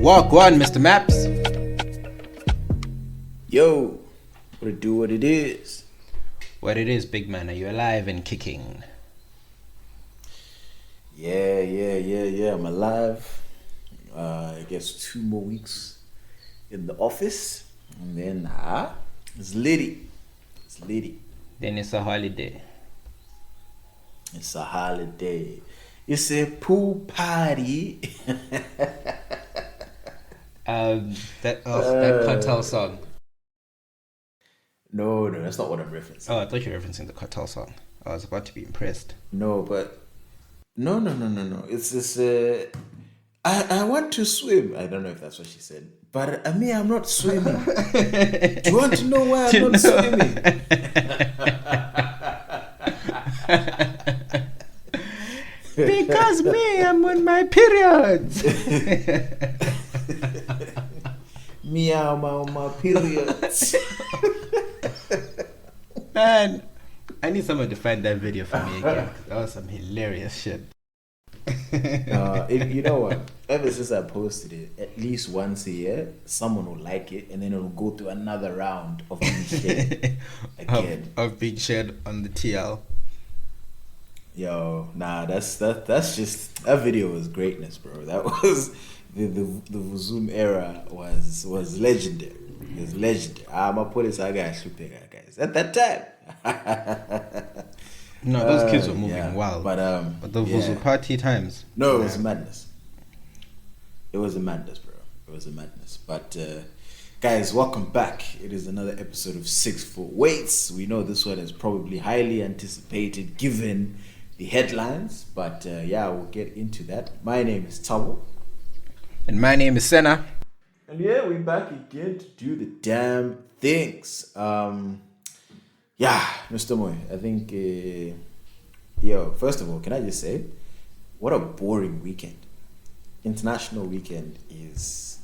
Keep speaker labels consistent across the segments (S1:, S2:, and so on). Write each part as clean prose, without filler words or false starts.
S1: Walk one, Mr. Maps.
S2: Yo, what it do, what it is.
S1: What it is, big man? Are you alive and kicking?
S2: Yeah, I'm alive. I guess 2 more weeks in the office. And then, it's litty. It's litty.
S1: Then it's a holiday.
S2: It's a holiday. It's a pool party.
S1: That cartel song.
S2: No, that's not what I'm referencing.
S1: Oh, I thought you were referencing the cartel song. I was about to be impressed.
S2: No, but no. It's this. I want to swim. I don't know if that's what she said, but I'm not swimming. Do you want to know why I'm not swimming?
S1: Because me, I'm on my periods.
S2: I'm on my periods.
S1: Man, I need someone to find that video for me again. That was some hilarious shit.
S2: You know what? Ever since I posted it, at least once a year, someone will like it, and then it'll go through another round of being shared again.
S1: Of being shared on the TL.
S2: Yo, nah, that's just that video was greatness, bro. That was the Zoom era was legendary. It was legendary. I'm a police guy, guys. At that time.
S1: No, those kids were moving wild.
S2: But
S1: the Vuzu party times.
S2: No, it was madness. It was a madness, bro. It was a madness. But guys, welcome back. It is another episode of 6 Foot Weights. We know this one is probably highly anticipated given the headlines, but we'll get into that. My name is Tabo.
S1: And my name is Senna.
S2: And we're back again to do the damn things. Mr. Moy, I think, first of all, can I just say, what a boring weekend. International weekend is,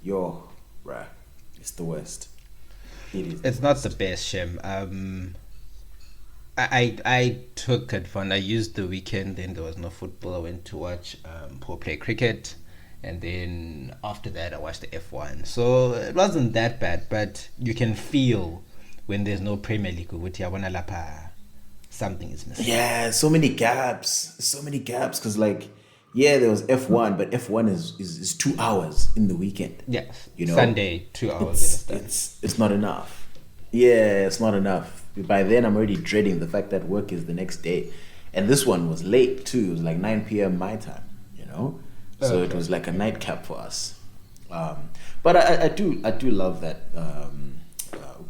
S2: bruh, it's the worst. It is.
S1: It's not the best, Shem. I took advantage. I used the weekend, then there was no football. I went to watch Paul play cricket. And then after that, I watched the F1. So it wasn't that bad, but you can feel when there's no Premier League, something is missing.
S2: Yeah, so many gaps. Because, there was F1, but F1 is 2 hours in the weekend.
S1: Yes,
S2: you know?
S1: Sunday, 2 hours.
S2: It's not enough. Yeah, it's not enough. By then, I'm already dreading the fact that work is the next day. And this one was late, too. It was like 9 p.m. my time, you know? So It was like a nightcap for us. But I do love that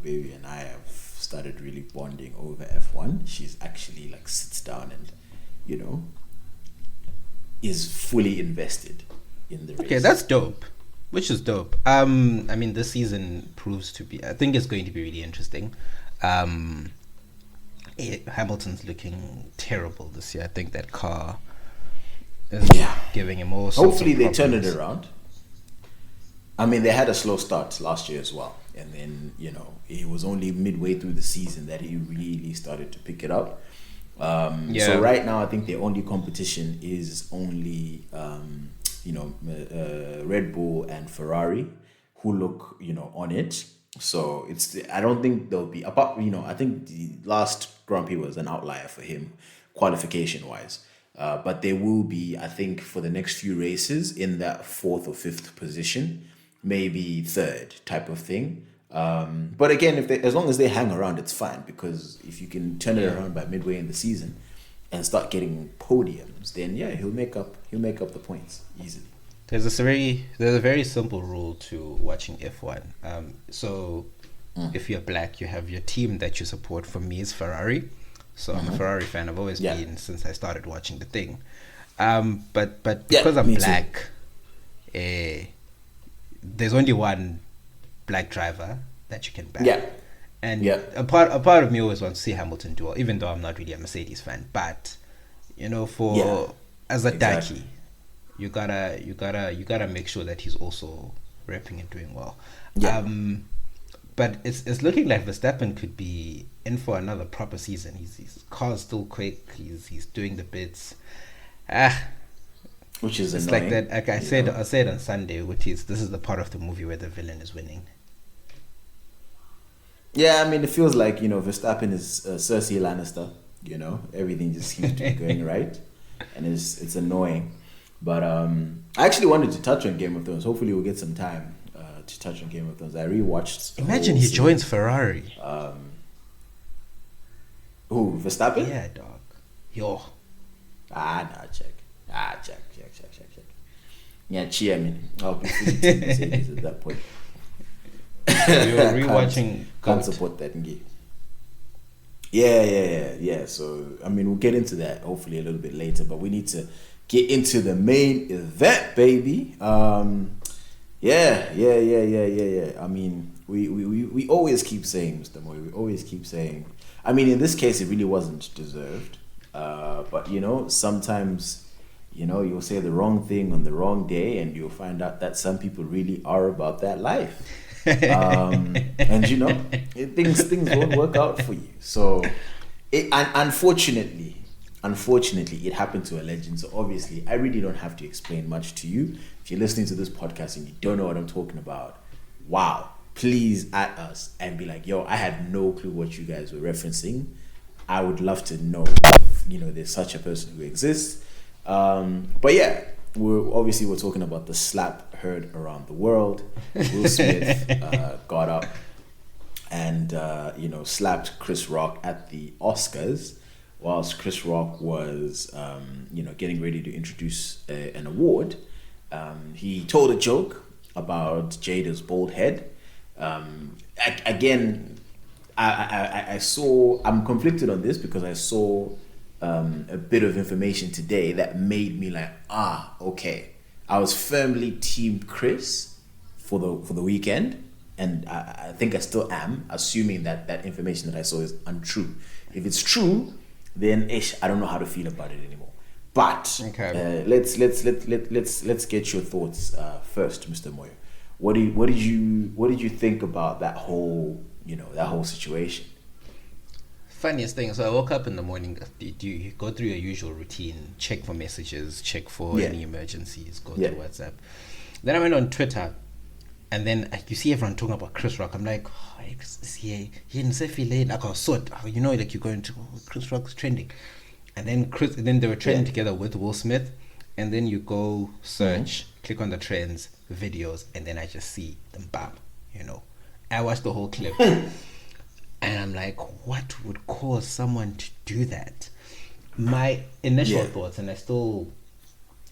S2: Baby and I have started really bonding over F1. She's actually sits down and, is fully invested in the race.
S1: Okay, that's dope. Which is dope. This season proves to be, I think it's going to be really interesting. Hamilton's looking terrible this year. I think that car is giving him all sorts
S2: Hopefully
S1: of
S2: they
S1: problems.
S2: turn it around. They had a slow start last year as well. And then, it was only midway through the season that he really started to pick it up. So right now, I think the only competition is only, Red Bull and Ferrari, who look, on it. So I don't think there'll be, I think the last Grand Prix was an outlier for him, qualification-wise. But there will be, I think, for the next few races in that 4th or 5th position, maybe 3rd type of thing. But again, as long as they hang around, it's fine, because if you can turn it around by midway in the season and start getting podiums, then he'll make up the points easily.
S1: There's a very simple rule to watching F1. If you're black, you have your team that you support. For me, is Ferrari. So I'm a Ferrari fan. I've always been since I started watching the thing. But because I'm black, there's only one black driver that you can back.
S2: Yeah.
S1: And a part of me always wants to see Hamilton do well, even though I'm not really a Mercedes fan. But as a Daki, you gotta make sure that he's also repping and doing well. Yeah. But it's looking like Verstappen could be in for another proper season. His car's still quick. He's doing the bits.
S2: which is
S1: It's
S2: annoying.
S1: like that. Like I said on Sunday, which is this is the part of the movie where the villain is winning.
S2: Yeah, I mean, it feels like, Verstappen is Cersei Lannister. Everything just seems to be going right, and it's annoying. But I actually wanted to touch on Game of Thrones. Hopefully, we'll get some time to touch on Game of Thrones. I rewatched.
S1: Imagine he joins Ferrari.
S2: Who, Verstappen?
S1: Yeah, dog. Yo.
S2: Check. Check. Yeah, cheer me. I'll be fully Team Mercedes at that point.
S1: You're rewatching.
S2: Can't support that game. Yeah. So, I mean, we'll get into that hopefully a little bit later, but we need to get into the main event, baby. Yeah. I mean, we always keep saying, Mr. Moy, we always keep saying, I mean, in this case, it really wasn't deserved. But, sometimes, you'll say the wrong thing on the wrong day and you'll find out that some people really are about that life. And, things won't work out for you. So, unfortunately, it happened to a legend. So, obviously, I really don't have to explain much to you. If you're listening to this podcast and you don't know what I'm talking about, wow, please at us and be like, yo, I had no clue what you guys were referencing. I would love to know if, there's such a person who exists. But yeah, we're talking about the slap heard around the world. Will Smith got up and, slapped Chris Rock at the Oscars whilst Chris Rock was, getting ready to introduce an award. He told a joke about Jada's bald head. Again, I'm conflicted on this because I saw a bit of information today that made me like, okay. I was firmly team Chris for the weekend, and I think I still am, assuming that information that I saw is untrue. If it's true, then I don't know how to feel about it anymore. But
S1: okay.
S2: Let's get your thoughts first, Mr. Moyo. What did you think about that whole situation?
S1: Funniest thing, so I woke up in the morning. Do you go through your usual routine, check for messages, check for any emergencies, go through WhatsApp. Then I went on Twitter, and then you see everyone talking about Chris Rock. I'm like, he in Sefi lane. I got sort, like you're going to Chris Rock's trending, and then they were trending together with Will Smith, and then you go search, click on the trends, videos, and then I just see them, bam, I watched the whole clip. And I'm like, what would cause someone to do that? My initial thoughts, and I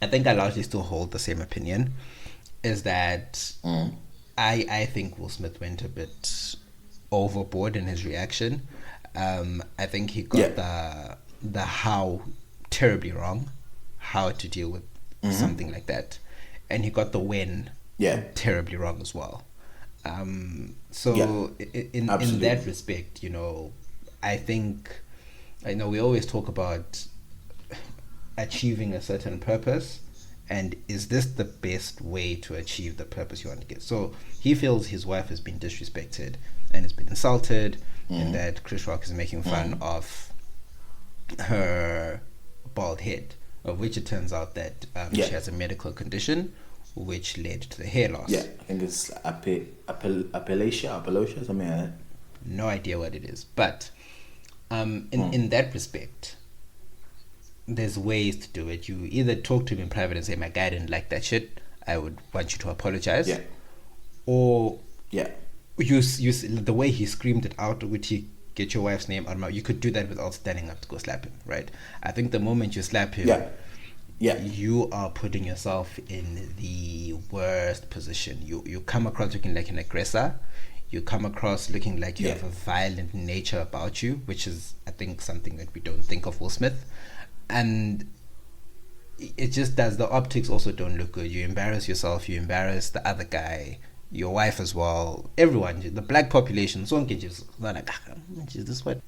S1: think I largely still hold the same opinion, is that I think Will Smith went a bit overboard in his reaction. I think he got the how terribly wrong, how to deal with something like that. And he got the when terribly wrong as well. In that respect, I know we always talk about achieving a certain purpose, and is this the best way to achieve the purpose you want to get? So he feels his wife has been disrespected and has been insulted, and that Chris Rock is making fun of her bald head, of which it turns out that she has a medical condition which led to the hair loss.
S2: Yeah, I think it's apalasia, something like that.
S1: No idea what it is. But in that respect, there's ways to do it. You either talk to him in private and say, my guy didn't like that shit, I would want you to apologize.
S2: Yeah.
S1: Or you the way he screamed it out, which he get your wife's name out of my mouth, you could do that without standing up to go slap him, right? I think the moment you slap him, you are putting yourself in the worst position. You come across looking like an aggressor. You come across looking like you have a violent nature about you, which is, I think, something that we don't think of Will Smith. And it just does. The optics also don't look good. You embarrass yourself. You embarrass the other guy, your wife as well. Everyone, the black population. So just like, is this what?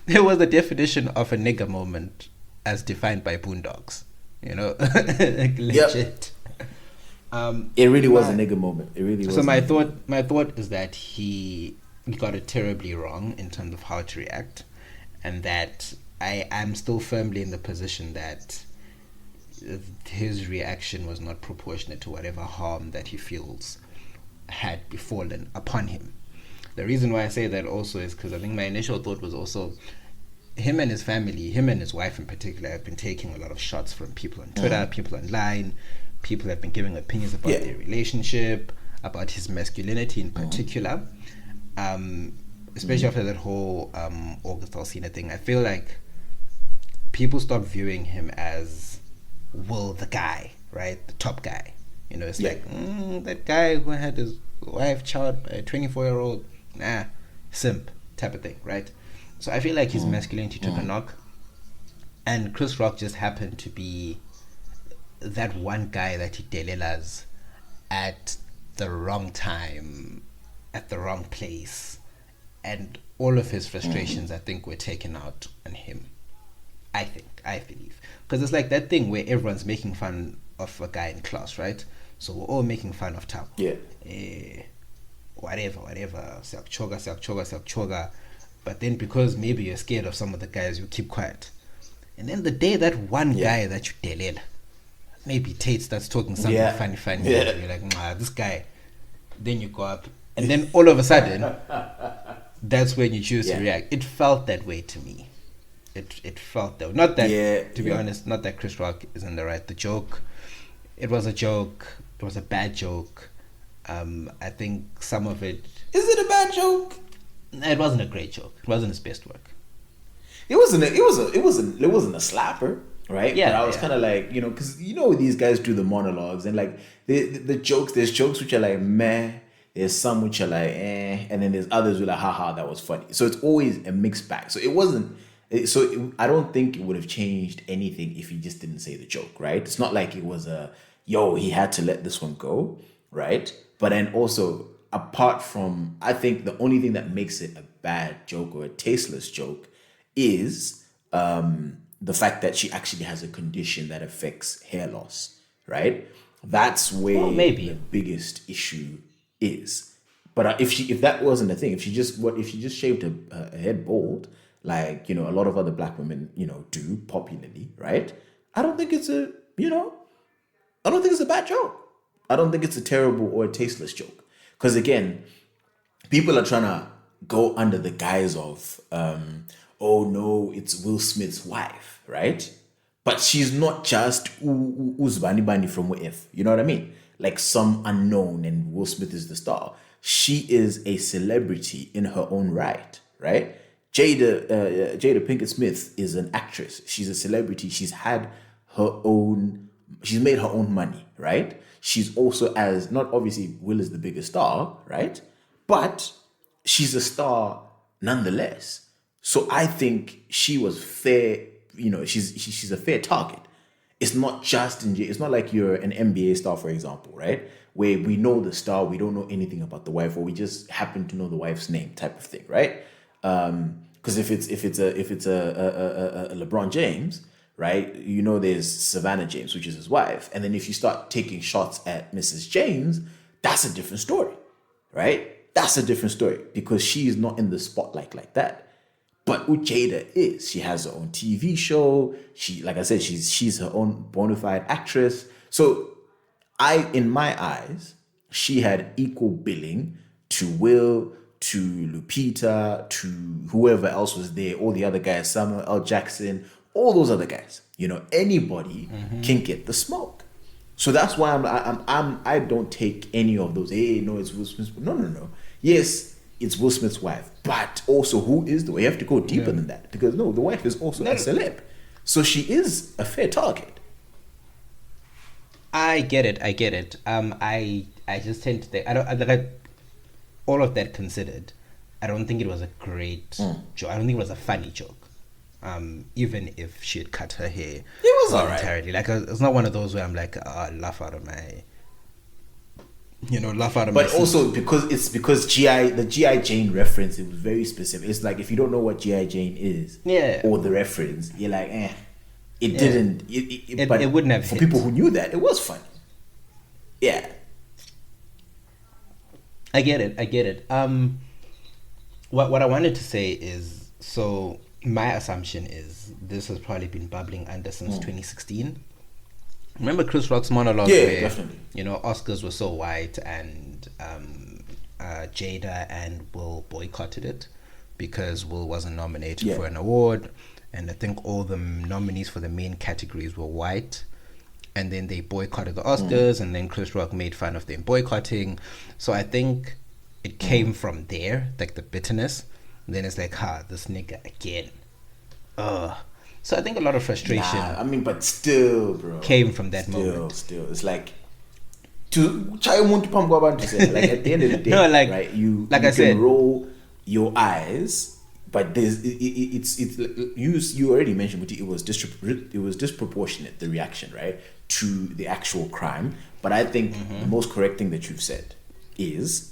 S1: There was the definition of a nigger moment as defined by Boondocks, like legit.
S2: It really was a nigger moment. It really was.
S1: So my thought is that he got it terribly wrong in terms of how to react, and that I am still firmly in the position that his reaction was not proportionate to whatever harm that he feels had befallen upon him. The reason why I say that also is because I think my initial thought was also him and his family, him and his wife in particular, have been taking a lot of shots from people on Twitter, people online. People have been giving opinions about their relationship, about his masculinity in particular. Especially after that whole August Alsina thing, I feel like people stopped viewing him as Will the guy, right? The top guy. You know, it's like, that guy who had his wife, child, a 24-year-old, simp type of thing, right? So I feel like his masculinity took a knock. And Chris Rock just happened to be that one guy that he delilas at the wrong time, at the wrong place. And all of his frustrations, I think, were taken out on him. I believe. Because it's like that thing where everyone's making fun of a guy in class, right? So we're all making fun of Tabo. Whatever. Siakchoga. But then because maybe you're scared of some of the guys, you keep quiet. And then the day that one guy that you delela, maybe Tate starts talking something funny. You're like, nah, this guy. Then you go up. And then all of a sudden, that's when you choose to react. It felt that way to me. It felt that way. Not that, to be honest, not that Chris Rock is in the right. The joke, it was a joke. It was a bad joke. I think some of it...
S2: Is it a bad joke?
S1: It wasn't a great joke. It wasn't his best work.
S2: It wasn't a slapper, right?
S1: Yeah.
S2: But I was kind of like, you know, because you know these guys do the monologues and like the jokes. There's jokes which are like meh. There's some which are like and then there's others which are like haha, that was funny. So it's always a mixed bag. So it wasn't. I don't think it would have changed anything if he just didn't say the joke, right? It's not like it was he had to let this one go, right? But then also, apart from, I think the only thing that makes it a bad joke or a tasteless joke is the fact that she actually has a condition that affects hair loss, right? That's where the biggest issue is. But if that wasn't a thing, if she just shaved her head bald, like, you know, a lot of other black women, you know, do popularly, right? I don't think it's a bad joke. I don't think it's a terrible or a tasteless joke. Because again, people are trying to go under the guise of, oh no, it's Will Smith's wife, right? But she's not just Uzbani Bani from If, you know what I mean? Like some unknown and Will Smith is the star. She is a celebrity in her own right, right? Jada Pinkett Smith is an actress. She's a celebrity. She's made her own money, right? She's also not obviously Will is the biggest star, right? But she's a star nonetheless. So I think she was fair, you know, she's a fair target. It's not just it's not like you're an NBA star, for example, right? Where we know the star, we don't know anything about the wife, or we just happen to know the wife's name, type of thing, right? Because if it's a LeBron James, right? You know, there's Savannah James, which is his wife, and then if you start taking shots at Mrs. James, that's a different story, right? That's a different story because she is not in the spotlight like that. But Jada is. She has her own TV show. She, like I said, she's her own bona fide actress. So in my eyes, she had equal billing to Will, to Lupita, to whoever else was there, all the other guys, Samuel L. Jackson, all those other guys. You know, anybody can get the smoke. So that's why I don't take any of those. Hey, no, it's Will Smith's. No. Yes, it's Will Smith's wife, but also who is the wife? You have to go deeper than that because the wife is also a celeb, so she is a fair target.
S1: I get it. I just tend to think all of that considered, I don't think it was a great joke. I don't think it was a funny joke. Even if she had cut her hair,
S2: it was alright.
S1: Like it's not one of those where I'm like, laugh out of my.
S2: But also because the G.I. Jane reference, it was very specific. It's like if you don't know what G.I. Jane is, or the reference, you're like, didn't. But
S1: it wouldn't have.
S2: For people who knew that, it was funny. Yeah,
S1: I get it. What I wanted to say is, so my assumption is this has probably been bubbling under since 2016. Remember Chris Rock's monologue
S2: Yeah,
S1: where,
S2: definitely.
S1: Oscars were so white and Jada and Will boycotted it because Will wasn't nominated for an award, and I think all the nominees for the main categories were white, and then they boycotted the Oscars, and then Chris Rock made fun of them boycotting. So I think it came from there, like the bitterness. And then it's like, this nigga again. So I think a lot of frustration.
S2: Nah, I mean, but still, bro,
S1: came from that moment.
S2: Still, it's like to try to say, like at the end of the day,
S1: No, like-
S2: right?
S1: like
S2: you
S1: I said-
S2: can roll your eyes, but there's it's you already mentioned, but it was disproportionate, the reaction, right, to the actual crime. But I think the most correct thing that you've said is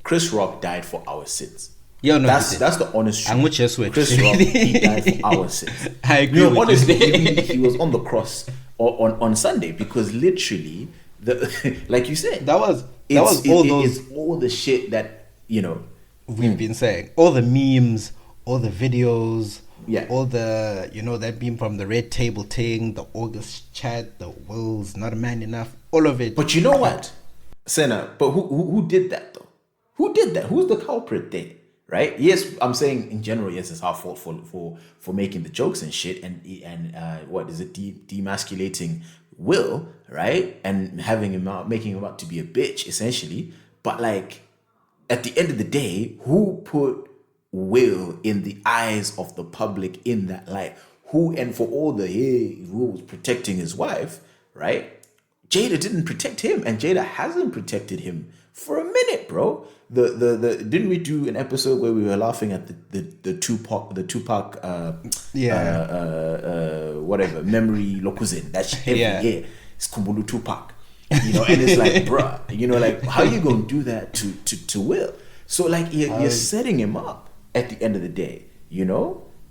S2: Chris Rock died for our sins.
S1: Yo, no,
S2: that's the honest truth.
S1: I'm with you, Switch.
S2: Chris Rock, he died for our sins.
S1: I agree with
S2: honestly,
S1: you.
S2: he was on the cross on Sunday, because literally, like you said,
S1: That was all those
S2: it's all the shit that
S1: we've been saying, all the memes, all the videos,
S2: Yeah.
S1: all the that being from the red table thing, the August chat, the Will's not a man enough, all of it.
S2: But you know what, Senna? But who did that though? Who did that? Who's the culprit there? Right? Yes, I'm saying in general, yes, it's our fault for making the jokes and shit, and what is it, demasculating Will, right? And making him out to be a bitch, essentially. But like, at the end of the day, who put Will in the eyes of the public in that light? Who, and for all the Will was protecting his wife, right? Jada didn't protect him, and Jada hasn't protected him for a minute, bro. The didn't we do an episode where we were laughing at the Tupac whatever memory lokuzin that shit every year, it's Kumbulu Tupac, and it's like, bruh, like, how you gonna do that to Will? So like, you're setting him up at the end of the day, you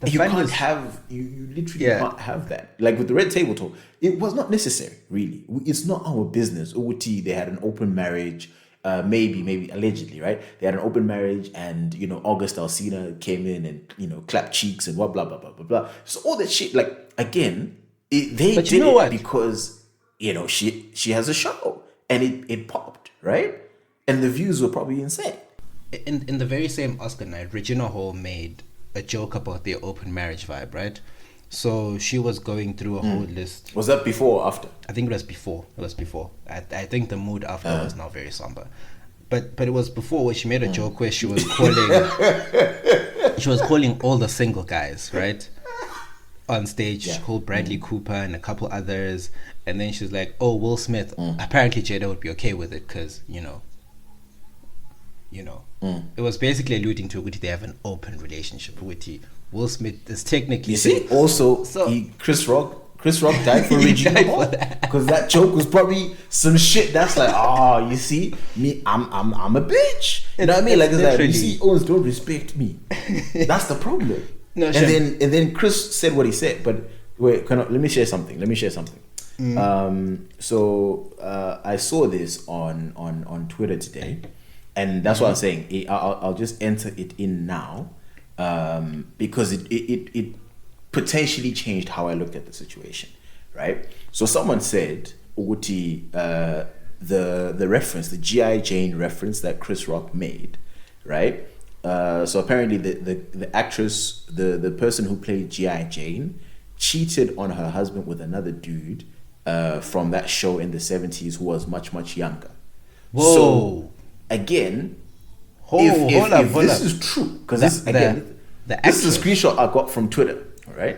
S2: can't have, you literally can't have that. Like with the red table talk, it was not necessary, really. It's not our business. OT, they had an open marriage, maybe allegedly, right? They had an open marriage, and August Alsina came in and clapped cheeks and blah blah blah blah blah blah. So all that shit, like, again, they
S1: But
S2: did
S1: you know what?
S2: because she has a show, and it popped, right? And the views were probably insane.
S1: In the very same Oscar night, Regina Hall made a joke about their open marriage vibe, right? So she was going through a whole list.
S2: Was that before or after?
S1: I think it was before. I think the mood after was now very somber. But it was before, where she made a joke where she was calling all the single guys, right? On stage. She called Bradley Cooper and a couple others, and then she's like, "Oh, Will Smith." Apparently Jada would be okay with it because it was basically alluding to they have an open relationship with Will Smith is technically.
S2: You see, also, Chris Rock died for Regina Hall, because that joke was probably some shit that's like, you see, me, I'm a bitch. You know what I mean? Like, it's like, you see, Owens don't respect me. That's the problem.
S1: No,
S2: and then Chris said what he said. But wait, let me share something. So I saw this on Twitter today, and that's what I'm saying. I'll just enter it in now. Because it potentially changed how I looked at the situation, right? So someone said, Uguti, the reference, the G.I. Jane reference that Chris Rock made, right? So apparently the actress, the person who played G.I. Jane, cheated on her husband with another dude from that show in the 70s who was much, much younger.
S1: Whoa.
S2: So again, if this is true, because this is a screenshot I got from Twitter, right?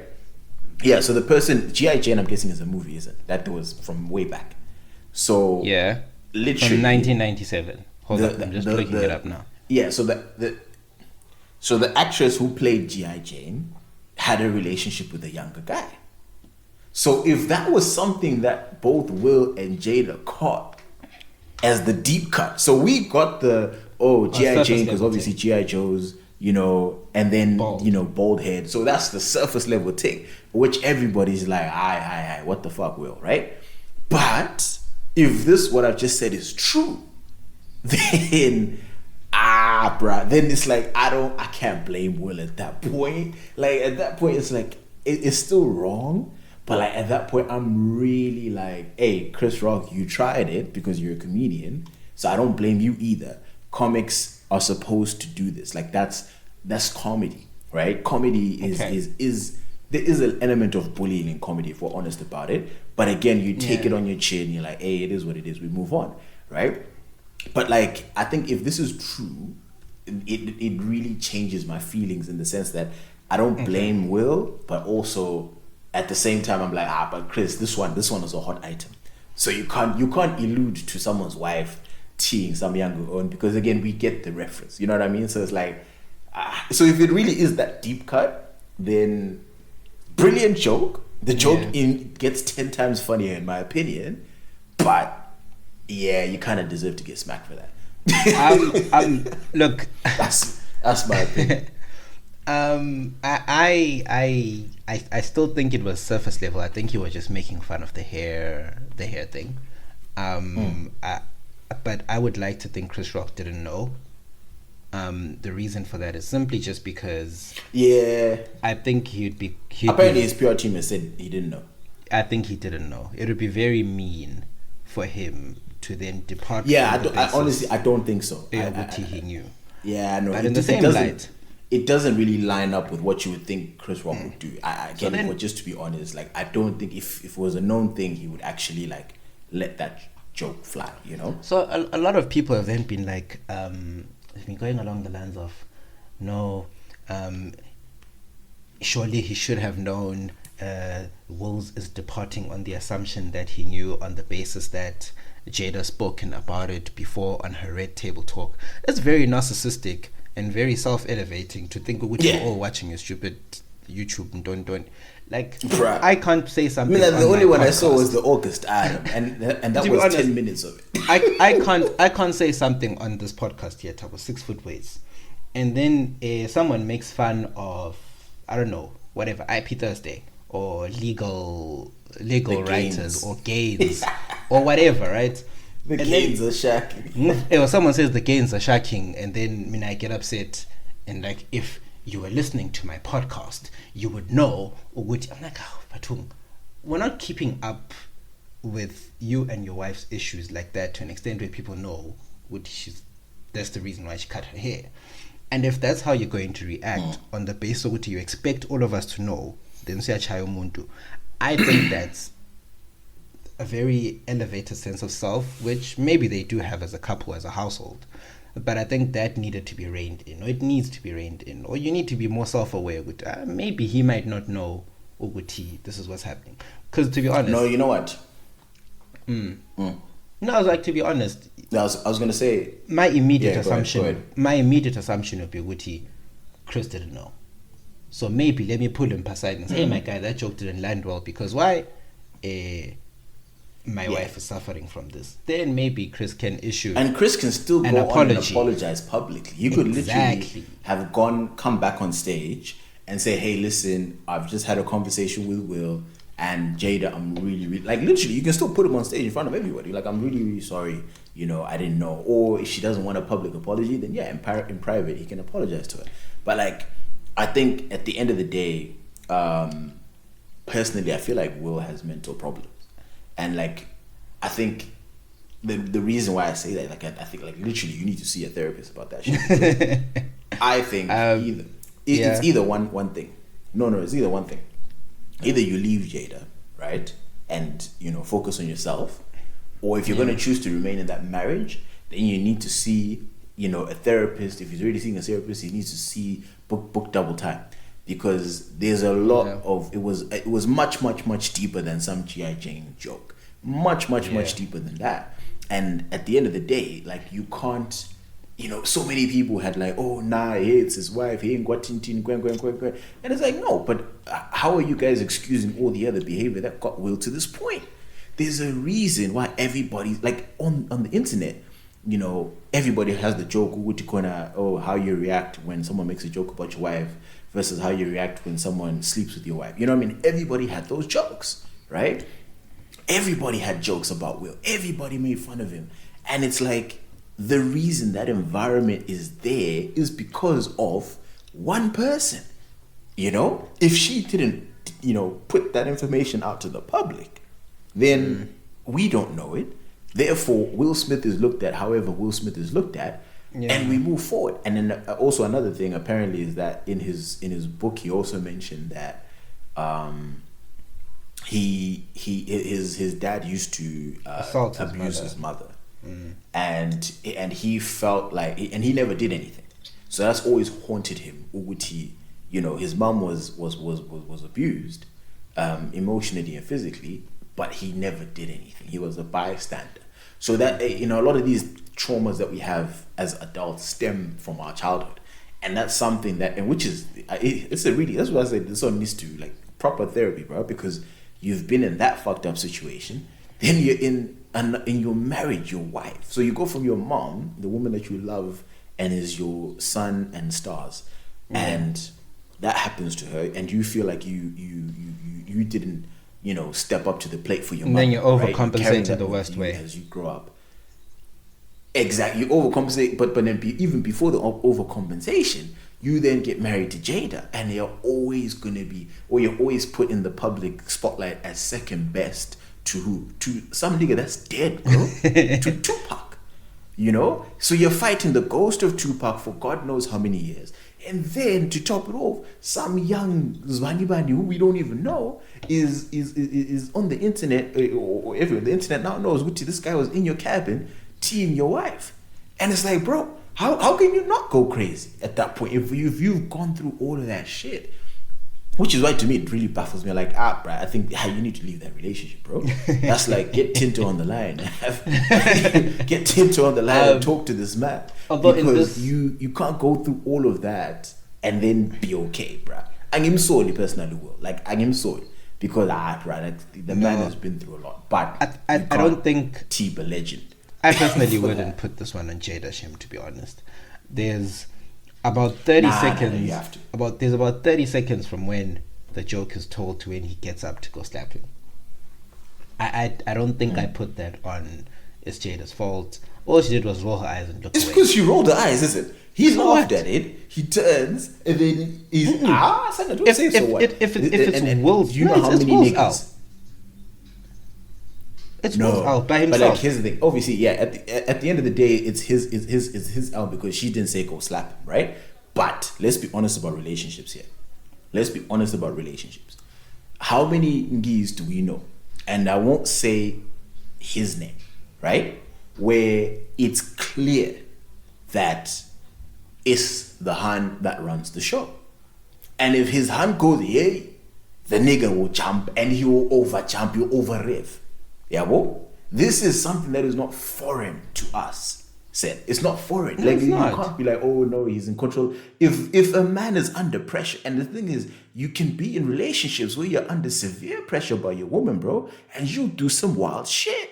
S2: Yeah, so the person, G.I. Jane, I'm guessing is a movie, isn't it? That was from way back. So
S1: yeah,
S2: literally
S1: from 1997. Hold up, I'm just looking it up now.
S2: Yeah, so the actress who played G.I. Jane had a relationship with a younger guy. So if that was something that both Will and Jada caught as the deep cut, so we got the G.I. Jane, because obviously G.I. Joe's, and then bald head. So that's the surface level thing, which everybody's like, aye, what the fuck, Will, right? But if this what I've just said is true, then bruh, then it's like I can't blame Will at that point. Like at that point, it's like it's still wrong, But like at that point, I'm really like, hey, Chris Rock, you tried it because you're a comedian, so I don't blame you either. Comics are supposed to do this. Like that's comedy, right? Comedy is there is an element of bullying in comedy if we're honest about it. But again, you take it on your chin. You're like, hey, it is what it is. We move on, right? But like, I think if this is true, it really changes my feelings in the sense that I don't blame Will, but also at the same time I'm like, but Chris, this one is a hot item. So you can't allude to someone's wife teeing some younger on, because again we get the reference. You know what I mean? So it's like, so if it really is that deep cut, then brilliant joke. The joke gets 10 times funnier in my opinion, but yeah, you kind of deserve to get smacked for that.
S1: Look,
S2: that's my opinion.
S1: I still think it was surface level. I think he was just making fun of the hair thing. But I would like to think Chris Rock didn't know. The reason for that is simply just because I think
S2: apparently his PR team has said he didn't know.
S1: I think he didn't know. It would be very mean for him to then depart.
S2: I honestly don't think so.
S1: He knew.
S2: Yeah, no.
S1: But in the same light,
S2: it doesn't really line up with what you would think Chris Rock would do. But just to be honest, like I don't think if it was a known thing, he would actually like let that joke fly. You know.
S1: So a lot of people have then been like, been going along the lines of, no, surely he should have known. Wills is departing on the assumption that he knew on the basis that Jada spoken about it before on her Red Table Talk. That's very narcissistic and very self-elevating to think we're all watching a stupid YouTube and don't like. Bruh. I can't say something.
S2: I mean, the only one I saw was the August ad, and that was honest, 10 minutes of it.
S1: I can't say something on this podcast yet. I was 6 foot ways, and then someone makes fun of, I don't know, whatever, IP Thursday or legal writers or gains or whatever, right?
S2: The gains are shocking.
S1: Or someone says the gains are shocking, and then I get upset, and like, if you were listening to my podcast, you would know. Or would I'm like, Batung, we're not keeping up with you and your wife's issues like that to an extent where people know that's the reason why she cut her hair. And if that's how you're going to react on the basis of what you expect all of us to know, then I think that's a very elevated sense of self, which maybe they do have as a couple, as a household. But I think that needed to be reined in, or it needs to be reined in, or you need to be more self-aware. Maybe he might not know, this is what's happening. Because to be honest...
S2: No, you know what?
S1: No, I was like, to be honest...
S2: I was going to say...
S1: My immediate assumption would be, Chris didn't know. So maybe let me pull him aside and say, hey, my guy, that joke didn't land well, because why? My wife is suffering from this. Then maybe Chris can issue,
S2: and Chris can still go on and apologize publicly. You could literally have come back on stage and say, hey, listen, I've just had a conversation with Will and Jada. I'm really, really, like, literally, you can still put him on stage in front of everybody. Like, I'm really, really sorry. You know, I didn't know. Or if she doesn't want a public apology, then in private, he can apologize to her. But like, I think at the end of the day, personally, I feel like Will has mental problems. And like, I think the reason why I say that, like, I think like literally you need to see a therapist about that shit. I think it's either one thing. No, it's either one thing. Either you leave Jada, right, and focus on yourself, or if you're going to choose to remain in that marriage, then you need to see a therapist. If he's already seeing a therapist, he needs to see book double time. Because there's a lot of it was much deeper than some G.I. Jane joke, much deeper than that. And at the end of the day, like, you can't, so many people had like, oh nah, he hates his wife, he ain't got tintin, and it's like, no, but how are you guys excusing all the other behavior that got Will to this point? There's a reason why everybody, like, on the internet, everybody has the joke, how you react when someone makes a joke about your wife versus how you react when someone sleeps with your wife. You know what I mean? Everybody had those jokes, right? Everybody had jokes about Will. Everybody made fun of him. And it's like, the reason that environment is there is because of one person. If she didn't put that information out to the public, then we don't know it. Therefore, Will Smith is looked at however Will Smith is looked at, and we move forward. And then also another thing apparently is that in his book he also mentioned that his dad used to abuse his mother, and he felt like, and he never did anything. So that's always haunted him. Uguti, his mom was abused emotionally and physically, but he never did anything. He was a bystander. So that a lot of these traumas that we have as adults stem from our childhood, and that's something that, and which is that's what I said. This one needs to like proper therapy, bro, because you've been in that fucked up situation. Then you're in your marriage, your wife. So you go from your mom, the woman that you love and is your sun and stars, and that happens to her, and you feel like you didn't step up to the plate for your mom.
S1: And then you overcompensate
S2: in
S1: the worst way
S2: as you grow up. Exactly, you overcompensate, but then even before the overcompensation, you then get married to Jada, and you're always put in the public spotlight as second best to who? To some nigga that's dead, bro. To Tupac. So you're fighting the ghost of Tupac for God knows how many years, and then to top it off, some young Zwanibandi who we don't even know is on the internet, or everywhere. The internet now knows this guy was in your cabin teeing your wife, and it's like, bro, how can you not go crazy at that point if you've gone through all of that shit? Which is why, to me, it really baffles me. Like, bro, I think you need to leave that relationship, bro. That's like, get Tinto on the line. Get Tinto on the line and talk to this man. Because you can't go through all of that and then be okay, bro. I'm sorry, personally, will. Like, I'm sorry. Because, bro, the man has been through a lot. But
S1: I don't think...
S2: Teeb a legend.
S1: I personally wouldn't put this one on Jada Shem, to be honest. There's... about 30 seconds.
S2: You have to.
S1: There's about 30 seconds from when the joke is told to when he gets up to go slap him. I don't think I put that on it's Jada's fault. All she did was roll her eyes and look
S2: it's
S1: away.
S2: It's because she rolled her eyes, isn't it? He laughed at it. He turns and then he's son, don't say so. What?
S1: If it's Will's,
S2: you know how many niggas?
S1: It's Will's out by himself.
S2: But like, here's the thing. Obviously, yeah. At the end of the day, it's his out because she didn't say go slap him, right? But let's be honest about relationships here. How many ngis do we know? And I won't say his name, right? Where it's clear that it's the hand that runs the show. And if his hand goes, yeah, the nigga will jump and he will over jump, he'll over rev. Yeah, well, this is something that is not foreign to us. Said it's not foreign.
S1: No,
S2: like
S1: it's
S2: you
S1: not.
S2: can't be like, oh no, he's in control. If a man is under pressure, and the thing is, you can be in relationships where you're under severe pressure by your woman, bro, and you do some wild shit.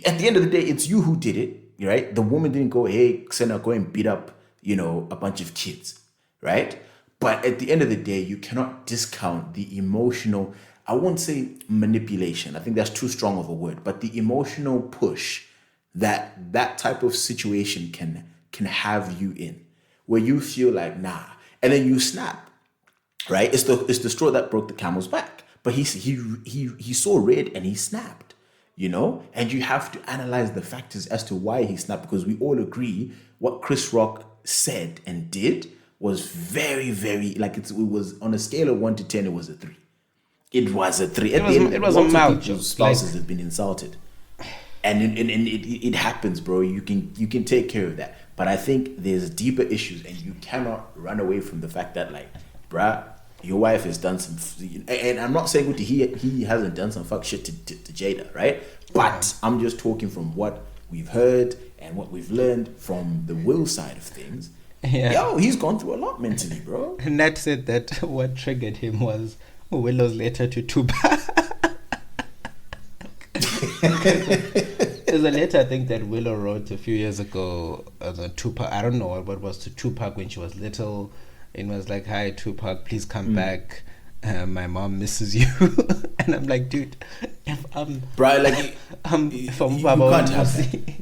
S2: At the end of the day, it's you who did it, right? The woman didn't go, hey, Xena, go and beat up, a bunch of kids, right? But at the end of the day, you cannot discount the emotional, I won't say manipulation, I think that's too strong of a word, but the emotional push that type of situation can have you in, where you feel like, nah, and then you snap, right? It's the straw that broke the camel's back. But he saw red and he snapped, and you have to analyze the factors as to why he snapped, because we all agree what Chris Rock said and did was very, very, like it was on a scale of 1 to 10, it was a 3. It was a 3.
S1: It was a mouth joke.
S2: Spouses have been insulted. And it happens, bro. You can take care of that. But I think there's deeper issues, and you cannot run away from the fact that, like, bruh, your wife has done some, and I'm not saying he hasn't done some fuck shit to Jada, right? But I'm just talking from what we've heard and what we've learned from the Will side of things. Yeah. Yo, he's gone through a lot mentally, bro.
S1: Nat said that what triggered him was Willow's letter to Tupac. There's a letter I think that Willow wrote a few years ago to Tupac. I don't know what was to Tupac when she was little. It was like, "Hi Tupac, please come back. My mom misses you." And I'm like, dude, if I'm
S2: like,
S1: you can't
S2: have that.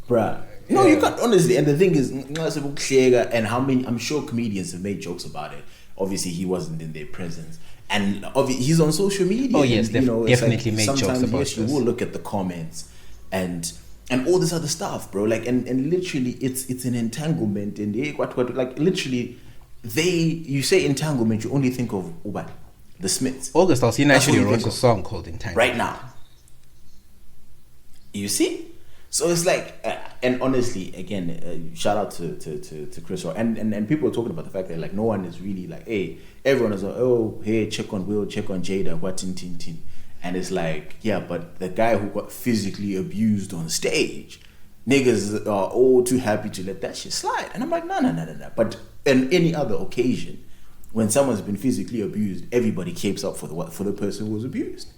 S2: Bruh. No, you can't, honestly. And the thing is, and how many, I'm sure comedians have made jokes about it. obviously he wasn't in their presence. And he's on social media.
S1: Oh yes,
S2: and,
S1: definitely make jokes about
S2: sometimes
S1: this.
S2: you will look at the comments and all this other stuff, bro. Like and literally it's an entanglement and what like literally you say entanglement, you only think of the Smiths.
S1: August Alsina actually wrote a song called Entanglement.
S2: Right now. You see? So it's like, and honestly, again, shout out to Chris Rock. And people are talking about the fact that like no one is really like, hey, everyone is like, oh, hey, check on Will, check on Jada, what tin. And it's like, yeah, but the guy who got physically abused on stage, niggas are all too happy to let that shit slide. And I'm like, no. But on any other occasion, when someone's been physically abused, everybody capes up for the person who was abused.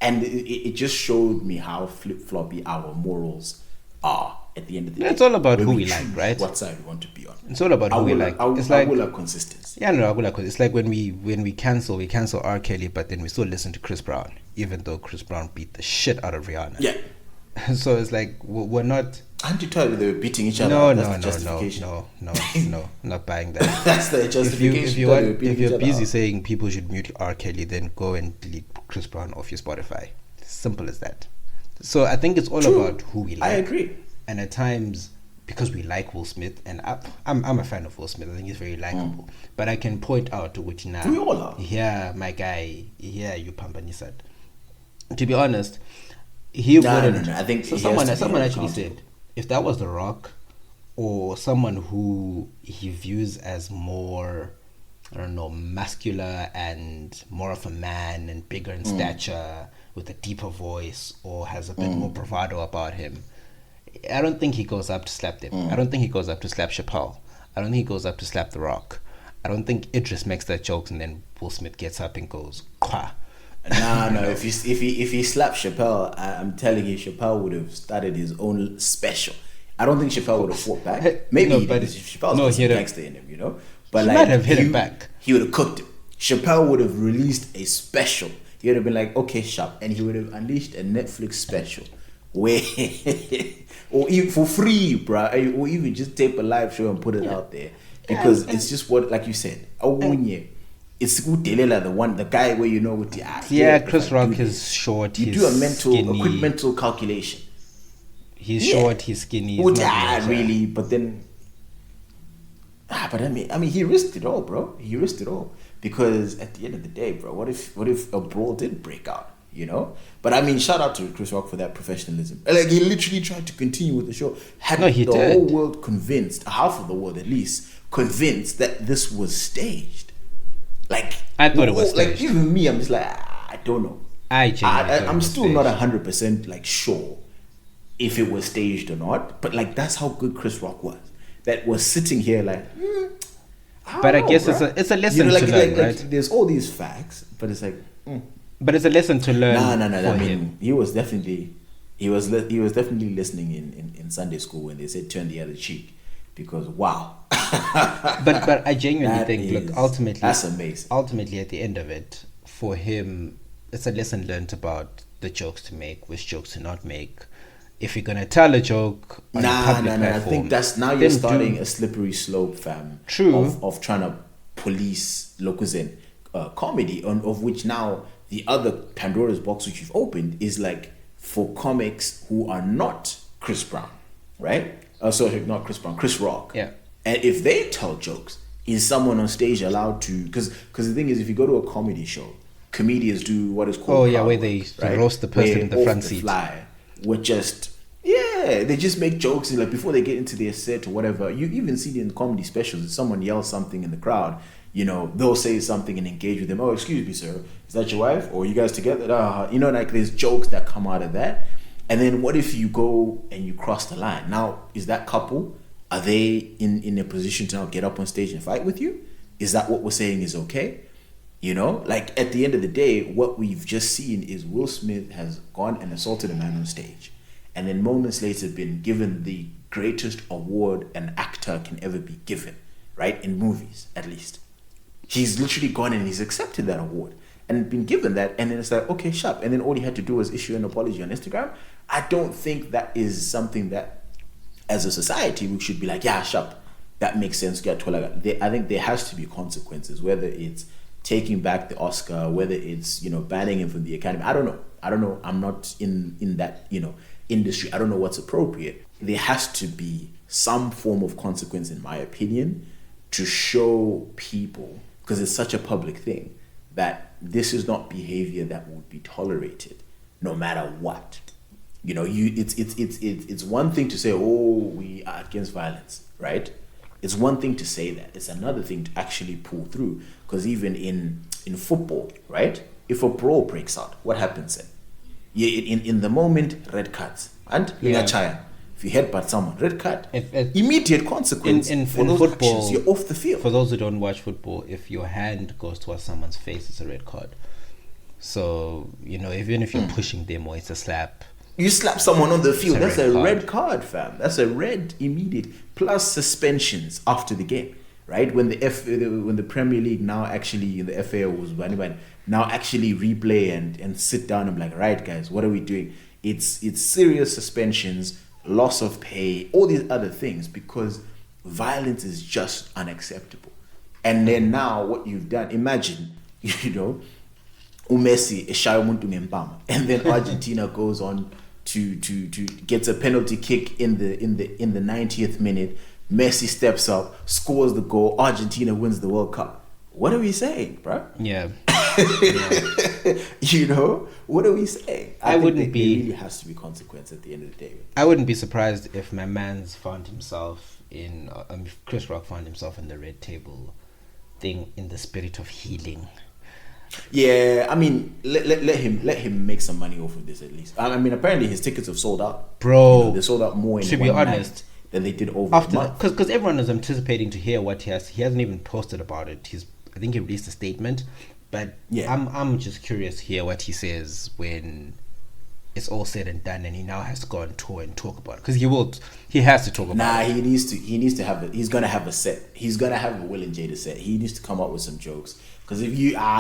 S2: And it just showed me how flip-floppy our morals are at the end of the day.
S1: It's all about who we like, right?
S2: What side we want to be on.
S1: It's all about who we like. It's like
S2: I will have consistency.
S1: Yeah, no, I will have consistency. It's like when we cancel R. Kelly, but then we still listen to Chris Brown, even though Chris Brown beat the shit out of Rihanna.
S2: Yeah.
S1: So it's like we're not.
S2: Aren't you tired they were beating each other?
S1: No, not buying that.
S2: That's the justification.
S1: If you're busy saying people should mute R. Kelly, then go and delete Chris Brown off your Spotify. Simple as that. So I think it's all about who we like.
S2: I agree.
S1: And at times, because we like Will Smith, and I'm a fan of Will Smith. I think he's very likable. But I can point out to which now.
S2: We all are.
S1: Yeah, my guy. Yeah, you Pampanisad. To be honest, he wouldn't.
S2: No. I think
S1: so. Someone actually said, if that was The Rock, or someone who he views as more, I don't know, muscular and more of a man and bigger in stature, with a deeper voice, or has a bit more bravado about him, I don't think he goes up to slap them. I don't think he goes up to slap Chappelle. I don't think he goes up to slap The Rock. I don't think Idris makes that jokes and then Will Smith gets up and goes, Kwa.
S2: No. If he slapped Chappelle, I'm telling you, Chappelle would have started his own special. I don't think Chappelle would have fought back. Maybe Chappelle's some gangster in him, you know. But
S1: he
S2: like,
S1: might have hit him back.
S2: He would have cooked him. Chappelle would have released a special. He would have been like, okay, Shap, and he would have unleashed a Netflix special where, or even for free, bruh, or even just tape a live show and put it out there, because it's just what, like you said, it's the guy where you know with the
S1: Chris Rock is short.
S2: You do a quick mental calculation.
S1: He's short. He's skinny.
S2: He's really, but then. But I mean, he risked it all, bro. He risked it all because at the end of the day, bro, what if a brawl did break out? You know. But I mean, shout out to Chris Rock for that professionalism. Like, he literally tried to continue with the show. Whole world convinced, half of the world at least, convinced that this was staged. Like,
S1: I thought it was staged.
S2: Like, even me, I'm just like, I don't know. I'm still not 100% like sure if it was staged or not. But like, that's how good Chris Rock was. That was sitting here like,
S1: I guess it's a lesson to learn, right?
S2: There's all these facts, but it's like,
S1: but it's a lesson to learn.
S2: No. I mean, he was definitely listening in Sunday school when they said turn the other cheek, because wow.
S1: but I genuinely think, look, ultimately,
S2: that's amazing.
S1: Ultimately, at the end of it, for him, it's a lesson learned about the jokes to make, which jokes to not make. If you're gonna tell a joke on a public platform,
S2: I think that's now you're starting a slippery slope, fam.
S1: True.
S2: Of trying to police Lokuzen comedy, of which now the other Pandora's box which you've opened is like for comics who are not Chris Brown, right? Sorry, not Chris Brown, Chris Rock.
S1: Yeah.
S2: And if they tell jokes, is someone on stage allowed to? Because the thing is, if you go to a comedy show, comedians do what is called
S1: where they roast the person in the front seat.
S2: Would just they just make jokes and like before they get into their set or whatever. You even see it in comedy specials. If someone yells something in the crowd, you know, they'll say something and engage with them. Oh, excuse me, sir, is that your wife? Or you guys together? You know, like there's jokes that come out of that. And then what if you go and you cross the line? Now, is that couple, are they in a position to now get up on stage and fight with you? Is that what we're saying is okay? You know, like at the end of the day, what we've just seen is Will Smith has gone and assaulted a man on stage, and then moments later been given the greatest award an actor can ever be given, right? In movies, at least. He's literally gone and he's accepted that award and been given that, and then it's like, okay, sharp. And then all he had to do was issue an apology on Instagram. I don't think that is something that, as a society, we should be like, yeah, sharp. that makes sense. I think there has to be consequences, whether it's taking back the Oscar, whether it's, you know, banning him from the Academy. I don't know. I'm not in that, you know, industry. I don't know what's appropriate. There has to be some form of consequence, in my opinion, to show people, because it's such a public thing, that this is not behavior that would be tolerated, no matter what. You know, it's one thing to say, oh, we are against violence, right? It's one thing to say that. It's another thing to actually pull through. Because even in football, right? If a brawl breaks out, what happens then? In the moment, red cards. And if you headbutt someone, red card. Immediate consequence.
S1: In football,
S2: actions, you're off the field.
S1: For those who don't watch football, if your hand goes towards someone's face, it's a red card. So, you know, even if you're pushing them or it's a slap,
S2: you slap someone on the field, that's a red card, fam. That's a red immediate. Plus suspensions after the game, right? When the Premier League now actually, the FA was now actually replay and sit down and be like, right, guys, what are we doing? It's serious suspensions, loss of pay, all these other things, because violence is just unacceptable. And then now what you've done, imagine, you know, Messi and then Argentina goes on to gets a penalty kick in the 90th minute. Messi steps up, scores the goal. Argentina wins the World Cup. What are we saying, bro?
S1: Yeah.
S2: You know, what are we saying?
S1: I wouldn't be.
S2: There really has to be consequence at the end of the day.
S1: I wouldn't be surprised if my man's found himself in Chris Rock found himself in the red table thing in the spirit of healing.
S2: Yeah, I mean, let him make some money off of this at least. I mean, apparently his tickets have sold out,
S1: bro.
S2: You know, they sold out more in one night than they did over
S1: after, because everyone is anticipating to hear what he has. He hasn't even posted about it. I think he released a statement, but yeah, I'm just curious to hear what he says when it's all said and done, and he now has to go on tour and talk about it, because he has to talk about it.
S2: He needs to have he's gonna have a set. He's gonna have a Will and Jada set. He needs to come up with some jokes. Because if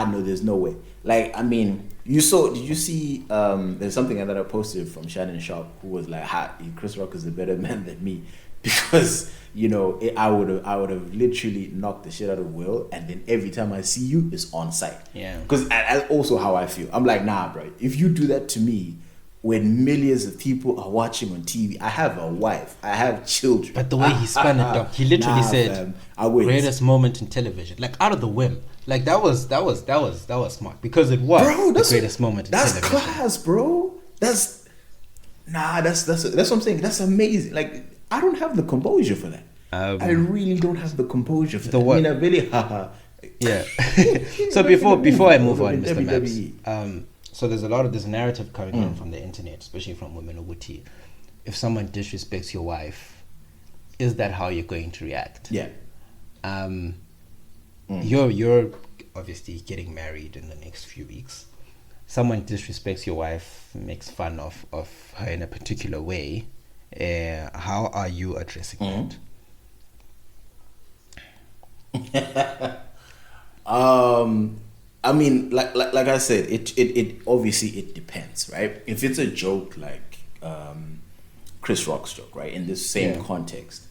S2: no, there's no way. Like, I mean, did you see, there's something that I posted from Shannon Sharp, who was like, Chris Rock is a better man than me. Because, you know, I would have literally knocked the shit out of Will, and then every time I see you, it's on site.
S1: Yeah.
S2: Because that's also how I feel. I'm like, nah, bro, if you do that to me, when millions of people are watching on TV, I have a wife, I have children.
S1: But the way he spun it, dog, he literally said, greatest moment in television, like out of the whim. Like that was smart, because it was the greatest moment in television.
S2: That's class, bro. That's what I'm saying. That's amazing. Like, I don't have the composure for that. I really don't have the composure for that.
S1: What?
S2: I mean, I really,
S1: yeah. So before I move on, Mr. Maps, so there's a narrative coming in from the internet, especially from women, Uguti. If someone disrespects your wife, is that how you're going to react?
S2: Yeah.
S1: You're obviously getting married in the next few weeks. Someone disrespects your wife, makes fun of her in a particular way. How are you addressing
S2: that? I mean, like I said, it obviously it depends, right? If it's a joke like Chris Rock's joke, right, in this same context,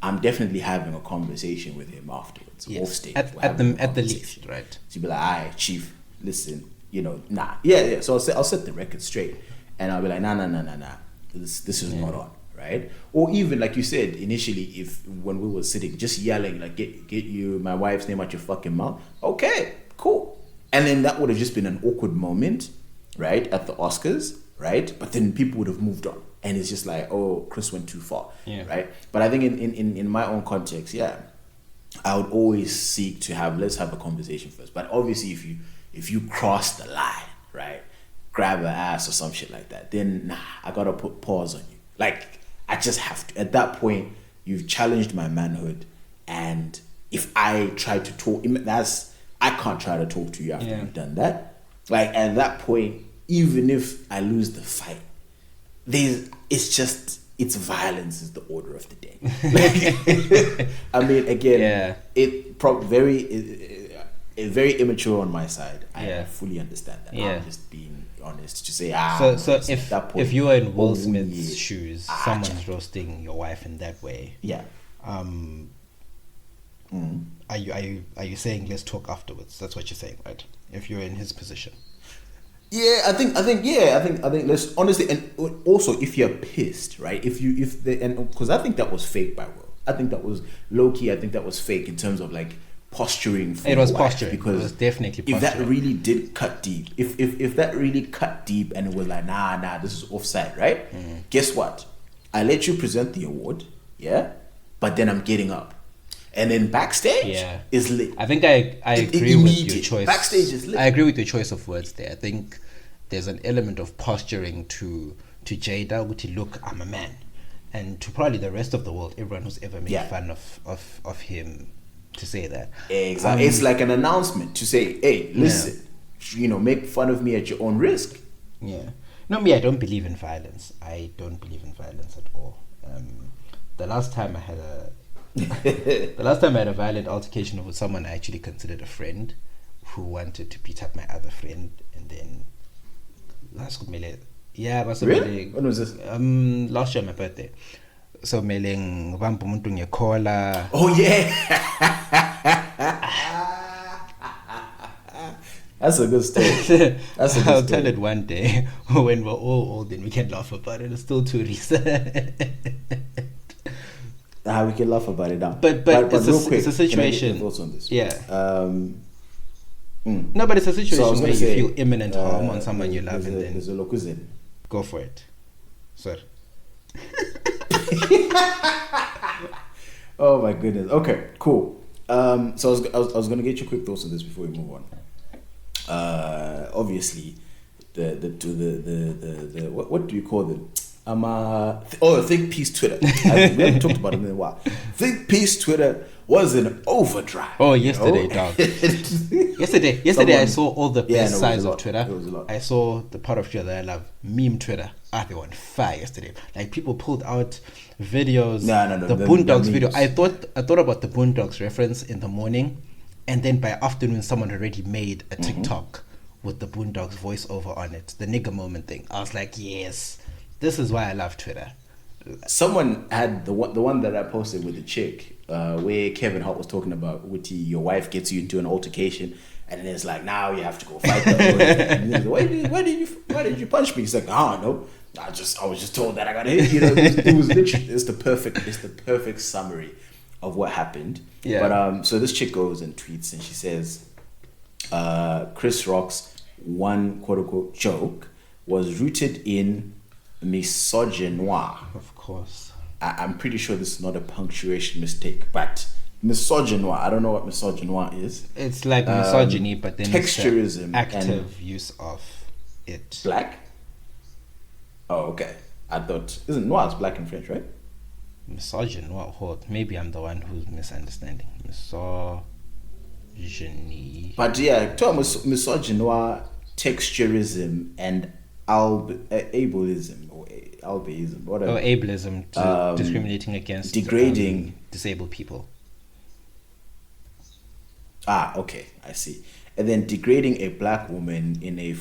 S2: I'm definitely having a conversation with him afterwards, off stage.
S1: At the least, right?
S2: To be like, all right, chief, listen, you know, nah. Yeah. So I'll set the record straight, and I'll be like, nah. This is not on, right? Or even like you said initially, if when we were sitting, just yelling like, get you my wife's name out your fucking mouth. Okay, cool. And then that would have just been an awkward moment, right, at the Oscars, right? But then people would have moved on. And it's just like, oh, Chris went too far, right? But I think in my own context, I would always seek to let's have a conversation first. But obviously, if you cross the line, right, grab her ass or some shit like that, then I gotta put pause on you. Like, I just have to. At that point, you've challenged my manhood, and if I try to talk, I can't try to talk to you after you've done that. Like, at that point, even if I lose the fight, it's violence is the order of the day. I mean, again, very immature on my side. I fully understand that. I'm just being honest to say.
S1: So if you were in Will Smith's shoes, someone's roasting your wife in that way. are you saying let's talk afterwards? That's what you're saying, right? If you're in his position.
S2: Yeah, I think let's honestly, and also if you're pissed, right? Because I think that was fake by Will. I think that was low key. I think that was fake in terms of like posturing. For
S1: It was
S2: your wife,
S1: posturing.
S2: because
S1: It was definitely posturing.
S2: if that really did cut deep, if that really cut deep and it was like nah, this is offside, right? Guess what? I let you present the award, yeah, but then I'm getting up. And then backstage is lit.
S1: I think I agree with your choice.
S2: Backstage is lit.
S1: I agree with your choice of words there. I think there's an element of posturing to Jada, which look, I'm a man. And to probably the rest of the world, everyone who's ever made fun of him, to say that.
S2: Exactly. It's like an announcement to say, hey, listen, make fun of me at your own risk.
S1: Yeah. No, me, I don't believe in violence. I don't believe in violence at all. The last time I had a violent altercation with someone I actually considered a friend, who wanted to beat up my other friend, and then
S2: Really? When was this?
S1: Last year, my birthday. So meleng bamba umuntu ngekhola.
S2: Oh yeah. That's a good story.
S1: I'll tell it one day when we're all old and we can laugh about it. It's still too recent.
S2: We can laugh about it now.
S1: But it's a situation.
S2: Can I get your thoughts on this?
S1: Yeah. No, but it's a situation where you feel imminent harm on someone you love, and then
S2: there's a locuzin.
S1: Go for it, sir.
S2: Oh my goodness. Okay, cool. So I was gonna get your quick thoughts on this before we move on. Obviously, the what do you call them? Think Peace Twitter. We haven't talked about it in a while. Think Peace Twitter was an overdrive.
S1: Oh, yesterday, dog. Yesterday, I saw all the best sides of Twitter.
S2: It was a lot.
S1: I saw the part of Twitter that I love, meme Twitter. They were on fire yesterday. Like, people pulled out videos.
S2: No.
S1: The Boondocks video. I thought about the Boondocks reference in the morning, and then by afternoon, someone already made a TikTok with the Boondocks voiceover on it. The nigga moment thing. I was like, yes, this is why I love Twitter.
S2: Someone had the one that I posted with the chick, where Kevin Hart was talking about your wife gets you into an altercation, and then it's like, now you have to go fight them. Why did you punch me? He's like, no, I was just told that I got hit. It was literally it's the perfect summary of what happened. Yeah. But so this chick goes and tweets and she says, Chris Rock's one quote unquote joke was rooted in misogynoir.
S1: Of course.
S2: I'm pretty sure this is not a punctuation mistake, but misogynoir. I don't know what misogynoir is.
S1: It's like misogyny, but then
S2: texturism,
S1: active use of it.
S2: Black. Oh, okay. I thought isn't noir is black in French, right?
S1: Misogynoir. Hold. Maybe I'm the one who's misunderstanding. Misogyny.
S2: But yeah, misogynoir, texturism, and ableism. Albiism, whatever.
S1: Or ableism, discriminating against
S2: degrading
S1: disabled people.
S2: Okay, I see. And then degrading a black woman in a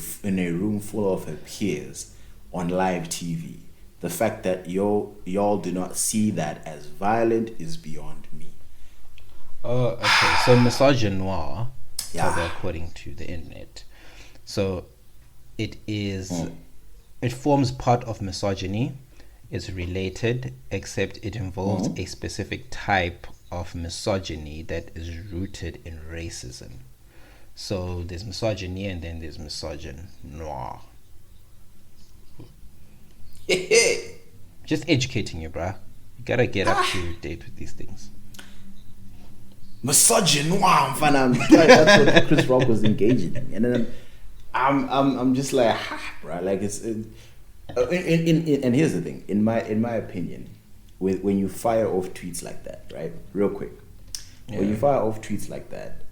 S2: room full of her peers on live TV. The fact that y'all do not see that as violent is beyond me.
S1: Oh, okay. So misogynoir, according to the internet. So it is. It forms part of misogyny, is related, except it involves a specific type of misogyny that is rooted in racism. So there's misogyny and then there's misogynoir. Just educating you, bruh. You gotta get up to date with these things.
S2: Misogynoir, that's what Chris Rock was engaging in. And then I'm just like, bro, like and here's the thing, in my opinion, when you fire off tweets like that, right, real quick, when you fire off tweets like that,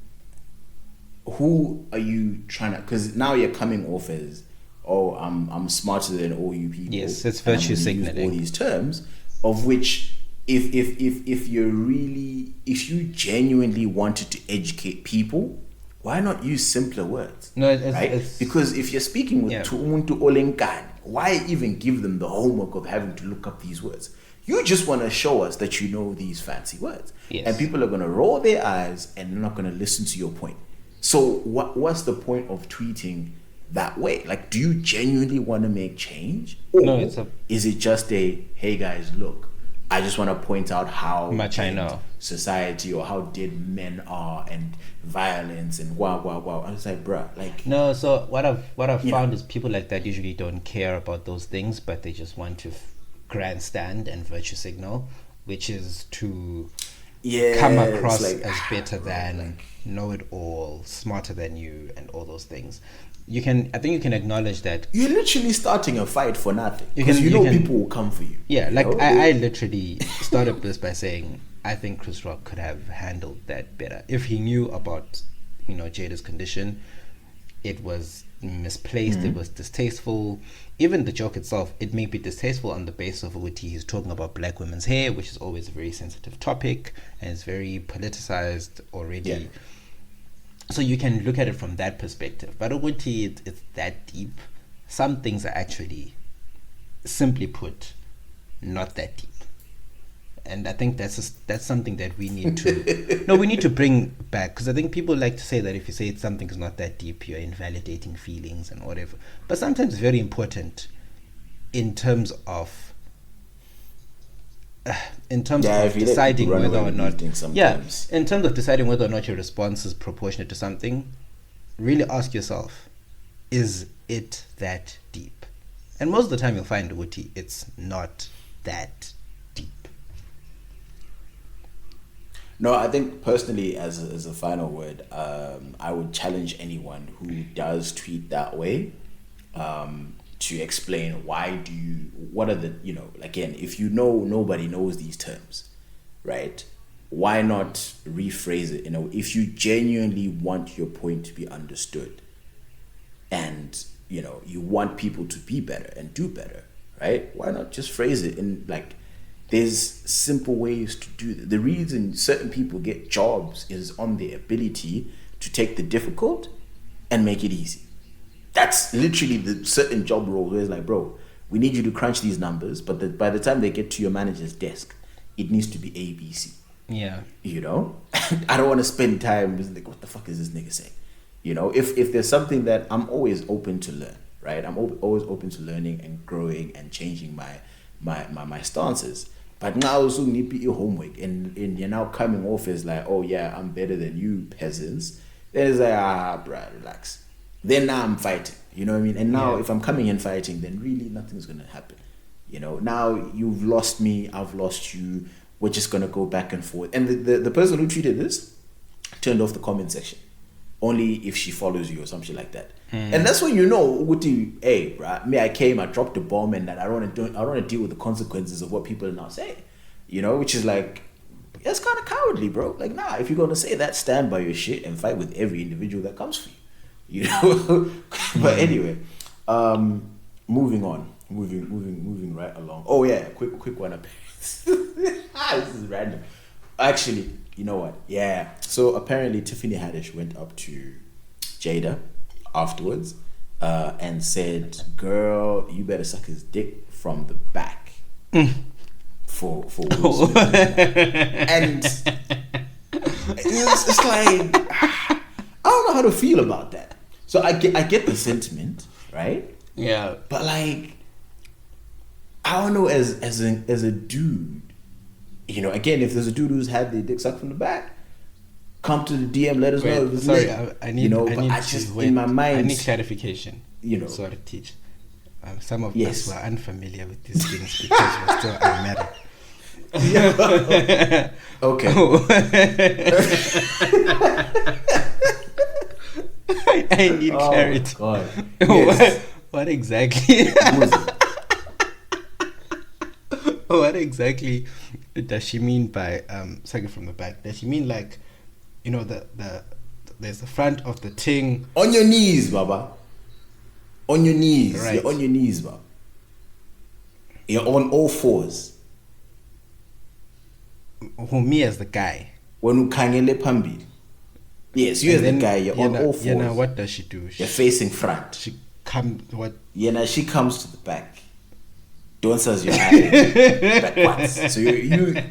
S2: who are you trying to? Because now you're coming off as, I'm smarter than all you people.
S1: Yes, it's virtue signaling.
S2: All these terms, of which, if you genuinely wanted to educate people, why not use simpler words?
S1: No,
S2: right? Because if you're speaking with umuntu olenkani, why even give them the homework of having to look up these words? You just want to show us that you know these fancy words.
S1: Yes.
S2: And people are going to roll their eyes and they're not going to listen to your point. So what's the point of tweeting that way? Like, do you genuinely want to make change? Or
S1: No,
S2: is it just a, hey guys, look, I just want to point out how
S1: much I know
S2: society or how dead men are and violence and wow. I was like, bruh, like,
S1: no. So what I've found is people like that usually don't care about those things, but they just want to grandstand and virtue signal, which is to come across
S2: like,
S1: as better than, know it all, smarter than you, and all those things. I think you can acknowledge that
S2: you're literally starting a fight for nothing, because people will come for you.
S1: Yeah, like I literally started this by saying I think Chris Rock could have handled that better if he knew about Jada's condition. It was misplaced. It was distasteful. Even the joke itself, it may be distasteful on the basis of what he's talking about black women's hair, which is always a very sensitive topic and it's very politicized already. Yeah. So you can look at it from that perspective. But Uguti, it's that deep. Some things are actually, simply put, not that deep. And I think that's something that we need to we need to bring back, because I think people like to say that if you say something is not that deep, you're invalidating feelings and whatever. But sometimes it's very important in terms of deciding whether or not in terms of deciding whether or not your response is proportionate to something. Really ask yourself, is it that deep? And most of the time you'll find, Uguti, it's not that deep.
S2: No, I think personally, as a final word, I would challenge anyone who does tweet that way to explain what are the, again, if nobody knows these terms, right? Why not rephrase it? If you genuinely want your point to be understood and, you want people to be better and do better, right? Why not just phrase it in there's simple ways to do it. The reason certain people get jobs is on their ability to take the difficult and make it easy. That's literally the certain job role where it's like, bro, we need you to crunch these numbers, but by the time they get to your manager's desk, it needs to be ABC.
S1: Yeah.
S2: I don't want to spend time like, what the fuck is this nigga saying? If there's something that I'm always open to learn, right? I'm always open to learning and growing and changing my stances. But now also need your homework and you're now coming off as like, oh yeah, I'm better than you peasants. Then it's like, bruh, relax. Then now I'm fighting, you know what I mean? And now if I'm coming in fighting, then really nothing's gonna happen. Now you've lost me, I've lost you, we're just gonna go back and forth. And the person who tweeted this turned off the comment section. Only if she follows you or something like that. And that's when hey, bro, I came, I dropped a bomb, and that I don't want to deal with the consequences of what people are now saying. Which is like, that's kind of cowardly, bro. Like, nah, if you're gonna say that, stand by your shit and fight with every individual that comes for you. But anyway, moving on, moving right along. Oh yeah, quick one up. This is random. Actually, you know what? Yeah. So apparently Tiffany Haddish went up to Jada afterwards and said, "Girl, you better suck his dick from the back." For Will Smith. And it's like, I don't know how to feel about that. So I get the sentiment, right?
S1: Yeah.
S2: But like, I don't know, as a dude, again, if there's a dude who's had their dick sucked from the back, come to the DM, let us know. If it's
S1: sorry,
S2: lit.
S1: I need.
S2: In my mind,
S1: I need clarification. Sort of teach. Some of us were unfamiliar with these things because we're still unmarried.
S2: Yeah. Okay.
S1: I need clarity.
S2: God. Yes.
S1: What exactly? What exactly does she mean by sucking from the back? Does she mean like, there's the front of the thing
S2: on your knees, Baba? On your knees,
S1: right.
S2: You're on your knees, Baba. You're on all fours.
S1: Who, me as the guy?
S2: When ukangele pambili. Yes, you as the guy, you're on all fours.
S1: What does she do?
S2: You're facing front.
S1: She comes what?
S2: She comes to the back. Don't say you're adding backwards. So you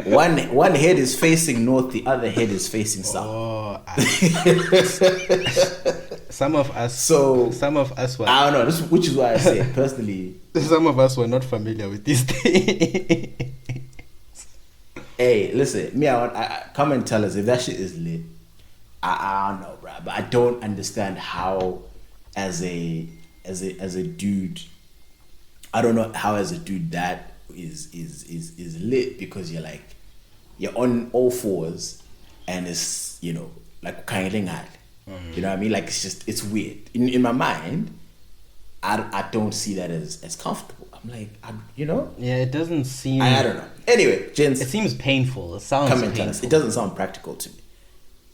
S2: one head is facing north, the other head is facing south.
S1: Oh, some of us were.
S2: I don't know. Which is why I say personally.
S1: Some of us were not familiar with these things.
S2: Hey, listen, me. I come and tell us if that shit is lit. I don't know, bro, but I don't understand how, as a dude, I don't know how as a dude that is lit, because you're on all fours and it's, you know, like kind of thing. You know what I mean? Like it's weird. In my mind, I don't see that as comfortable. I'm like, you know?
S1: Yeah, it doesn't seem.
S2: I don't know. Anyway, gents,
S1: it seems painful. It sounds
S2: come and
S1: painful.
S2: tell us. It doesn't sound practical to me.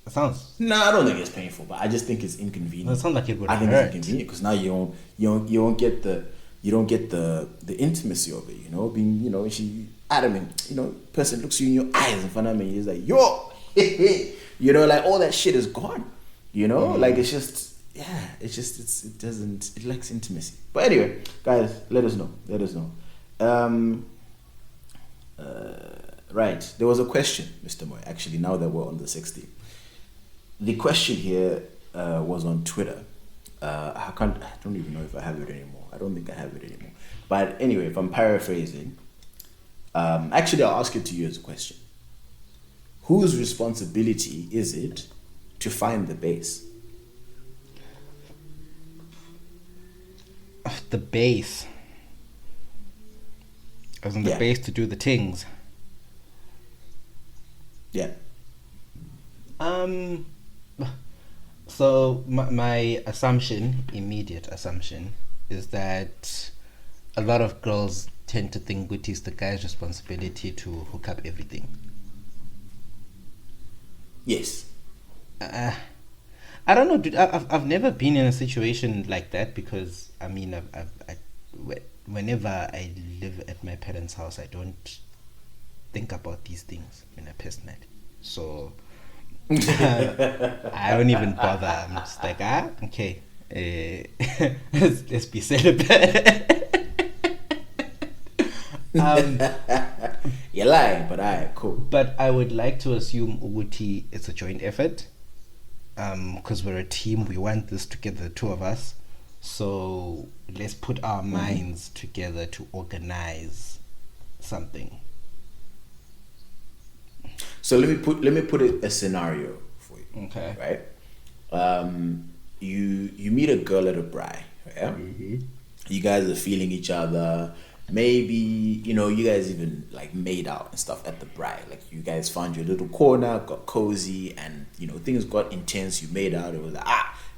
S1: It sounds.
S2: No, I don't think it's painful, but I just think it's inconvenient.
S1: It sounds like it would
S2: I think
S1: hurt.
S2: it's inconvenient because now you don't get the intimacy of it. You know, being, you know, she adamant. You know, person looks you in your eyes in front of me. He's like, yo, you know, like all that shit is gone. You know, like it's just. Yeah, it lacks intimacy. But anyway, guys, let us know. Right, there was a question, Mr. Moy. Actually, now that we're on the 16th, the question here was on Twitter. I don't even know if I have it anymore. I don't think I have it anymore. But anyway, if I'm paraphrasing, actually, I'll ask it to you as a question. Whose responsibility is it to find the base?
S1: The base. As in the base to do the things.
S2: Yeah.
S1: So my immediate assumption, is that a lot of girls tend to think it is the guy's responsibility to hook up everything.
S2: Yes.
S1: I don't know, dude. I've never been in a situation like that, because I mean, whenever I live at my parents' house, I don't think about these things personally. So I don't even bother. I'm just like, okay, let's be celibate.
S2: You're lying, but alright, cool.
S1: But I would like to assume Uguti, it's a joint effort. Because we're a team, we want this together, the two of us. So let's put our minds together to organize something.
S2: So let me put it a scenario for you.
S1: Okay.
S2: Right. You meet a girl at a braai. Yeah. Mm-hmm. You guys are feeling each other. Maybe, you know, you guys even like made out and stuff at the braai. Like you guys found your little corner, got cozy, and you know things got intense. You made out. It was like,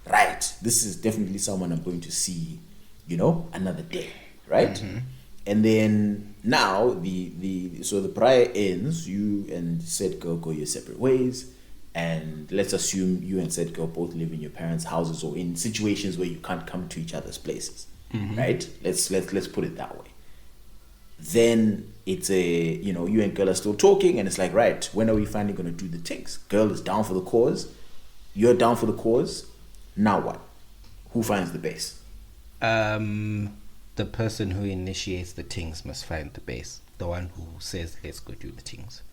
S2: right, this is definitely someone I'm going to see, you know, another day, right? Mm-hmm. And then now the braai ends. You and said girl go your separate ways, and let's assume you and said girl both live in your parents' houses or in situations where you can't come to each other's places, right? Let's put it that way. Then it's you know, you and girl are still talking, and it's like, right, when are we finally going to do the things? Girl is down for the cause. You're down for the cause. Now what? Who finds the base?
S1: The person who initiates the things must find the base. The one who says, let's go do the things.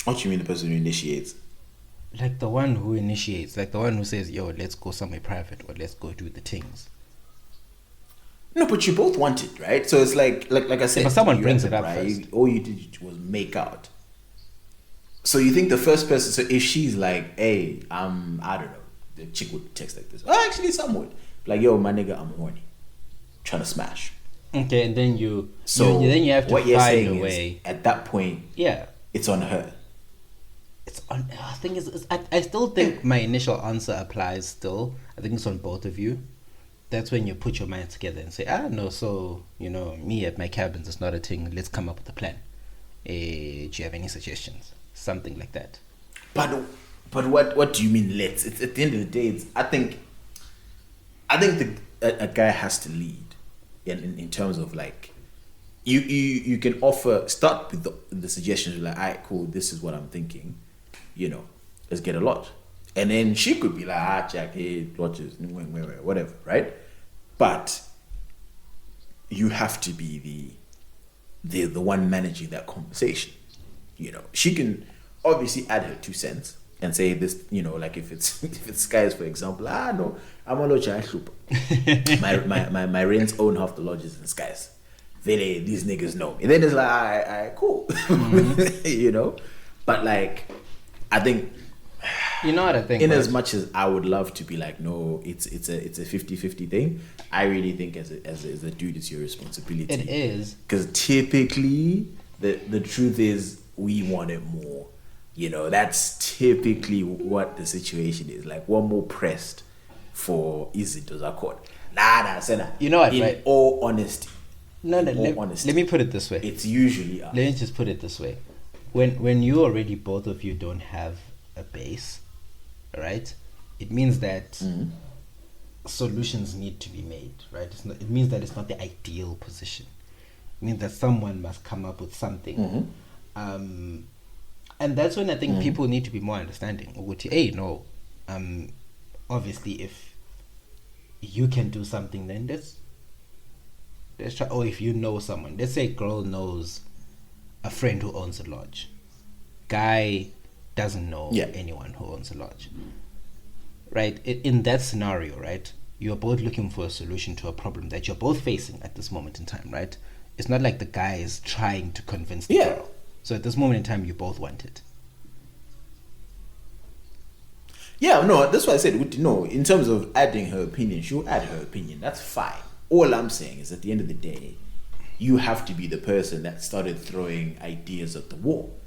S2: What do you mean the person who initiates?
S1: Like the one who initiates. Like the one who says, yo, let's go somewhere private, or let's go do the things.
S2: No, but you both want it, right? So it's like I said,
S1: but someone brings it up first.
S2: All you did was make out. So you think the first person? So if she's like, "Hey, I don't know," the chick would text like this. Oh, actually, some would like, "Yo, my nigga, I'm horny, trying to smash."
S1: Okay, and then you have to
S2: what you're
S1: find
S2: saying
S1: a way.
S2: At that point,
S1: yeah,
S2: it's on her.
S1: It's on. The thing is, I still think my initial answer applies. Still, I think it's on both of you. That's when you put your mind together and say, no, so, you know, me at my cabins is not a thing. Let's come up with a plan. Do you have any suggestions? Something like that.
S2: But what do you mean let's? It's at the end of the day, I think a guy has to lead in terms of like, you can start with the suggestions like, all right, cool, this is what I'm thinking, you know, let's get a lot. And then she could be like, Jack, hey, watches, whatever, right? But you have to be the one managing that conversation. She can obviously add her 2 cents and say this, like if it's Skies, for example, no, I'm a lodge, my rents own half the lodges in Skies. These niggas know. And then it's like, all right, cool.
S1: Mm-hmm.
S2: But like, I think,
S1: what I think,
S2: in as much as I would love to be like, no, it's a 50-50 thing, I really think as a dude, it's your responsibility.
S1: It is.
S2: Because typically the truth is we want it more. That's typically what the situation is. Like, we're more pressed for izinto zakhona. Nah, Senna.
S1: You know what,
S2: in
S1: right?
S2: all honesty.
S1: Let me put it this way.
S2: It's usually
S1: Let me just put it this way. When you already, both of you, don't have a base, right? It means that solutions need to be made, right? It means that it's not the ideal position. It means that someone must come up with something. And that's when I think people need to be more understanding. Hey, no, obviously if you can do something, then let's try. Or if you know someone, let's say a girl knows a friend who owns a lodge. Guy doesn't know anyone who owns a lodge. Right? In that scenario, right, you're both looking for a solution to a problem that you're both facing at this moment in time, right? It's not like the guy is trying to convince the girl. So at this moment in time, you both want it.
S2: Yeah, no, that's why I said, no, in terms of adding her opinion, she'll add her opinion. That's fine. All I'm saying is, at the end of the day, you have to be the person that started throwing ideas at the wall.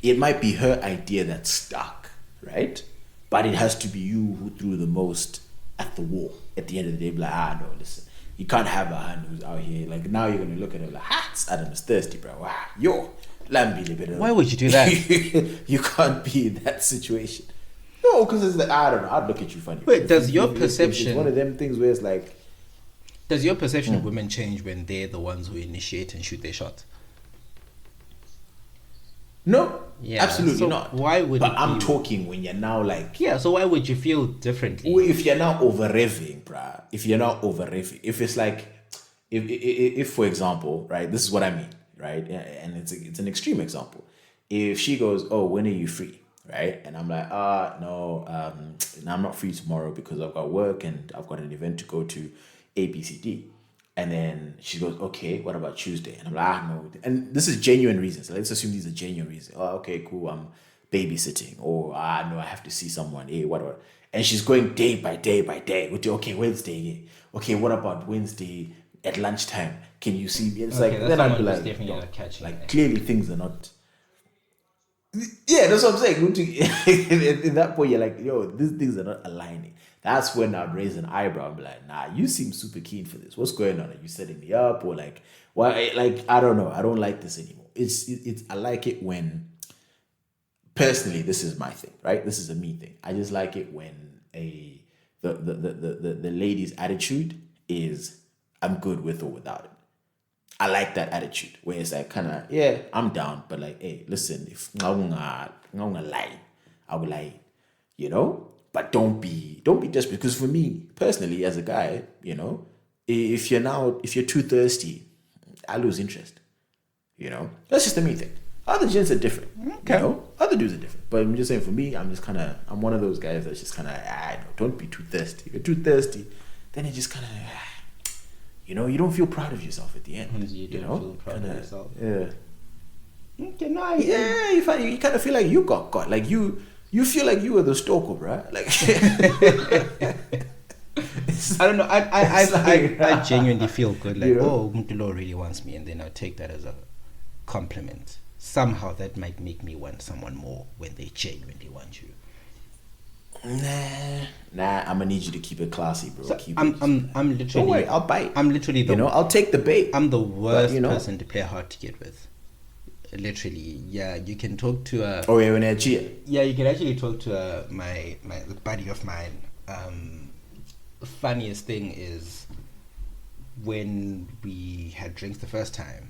S2: It might be her idea that's stuck, right? But it has to be you who threw the most at the wall. At the end of the day, be like, no, listen, you can't have a hand who's out here. Like, now you're going to look at her like, Adam is thirsty, bro.
S1: Why would you do that?
S2: You can't be in that situation. No, because it's like, I don't know, I'd look at you funny.
S1: Wait, does your perception...
S2: It's one of them things where it's like...
S1: Does your perception of women change when they're the ones who initiate and shoot their shot?
S2: No, absolutely not.
S1: Why would
S2: But I'm talking when you're now like...
S1: Yeah, so why would you feel differently?
S2: If you're now over-revving, bruh. If you're now over-revving. If it's like... If for example, right, this is what I mean, right? And it's an extreme example. If she goes, oh, when are you free? Right? And I'm like, no, I'm not free tomorrow because I've got work and I've got an event to go to, ABCD. And then she goes, okay, what about Tuesday? And I'm like, no. And this is genuine reasons. Let's assume these are genuine reasons. Oh, okay, cool, I'm babysitting. Or, no, I have to see someone. Hey, whatever. And she's going day by day by day. Okay, Wednesday. Okay, what about Wednesday at lunchtime? Can you see me? It's like, then I'd be like, like clearly things are not... Yeah, that's what I'm saying. In that point, you're like, yo, these things are not aligning. That's when I'd raise an eyebrow and be like, nah, you seem super keen for this. What's going on? Are you setting me up? Or like, why? Like, I don't know. I don't like this anymore. It's I like it when, personally, this is my thing, right? This is a me thing. I just like it when the lady's attitude is, I'm good with or without it. I like that attitude where it's like kind of, yeah, I'm down, but like, hey, listen, if I'm gonna lie, I will lie, but don't be desperate. Because for me personally, as a guy, if you're too thirsty, I lose interest. That's just the me thing. Other gents are different. Okay. Other dudes are different. But I'm just saying, for me, I'm one of those guys that's just kind of, don't be too thirsty. If you're too thirsty, then it just kind of, you don't feel proud of yourself at the end.
S1: You don't feel proud of yourself.
S2: Yeah.
S1: Okay, no,
S2: yeah, you kind of feel like you got caught. Like you feel like you were the stalker, bro. Like
S1: I don't know. I genuinely feel good. Like, oh, Muntulo really wants me, and then I'll take that as a compliment. Somehow that might make me want someone more when they genuinely want you.
S2: Nah, I'm gonna need you to keep it classy, bro.
S1: So I'm literally.
S2: Don't worry, I'll bite.
S1: I'm literally
S2: I'll take the bait.
S1: I'm the worst person to play hard to get with. Literally, yeah. You can talk to
S2: oh yeah, when I cheat.
S1: Yeah, you can actually talk to my buddy of mine. The funniest thing is when we had drinks the first time.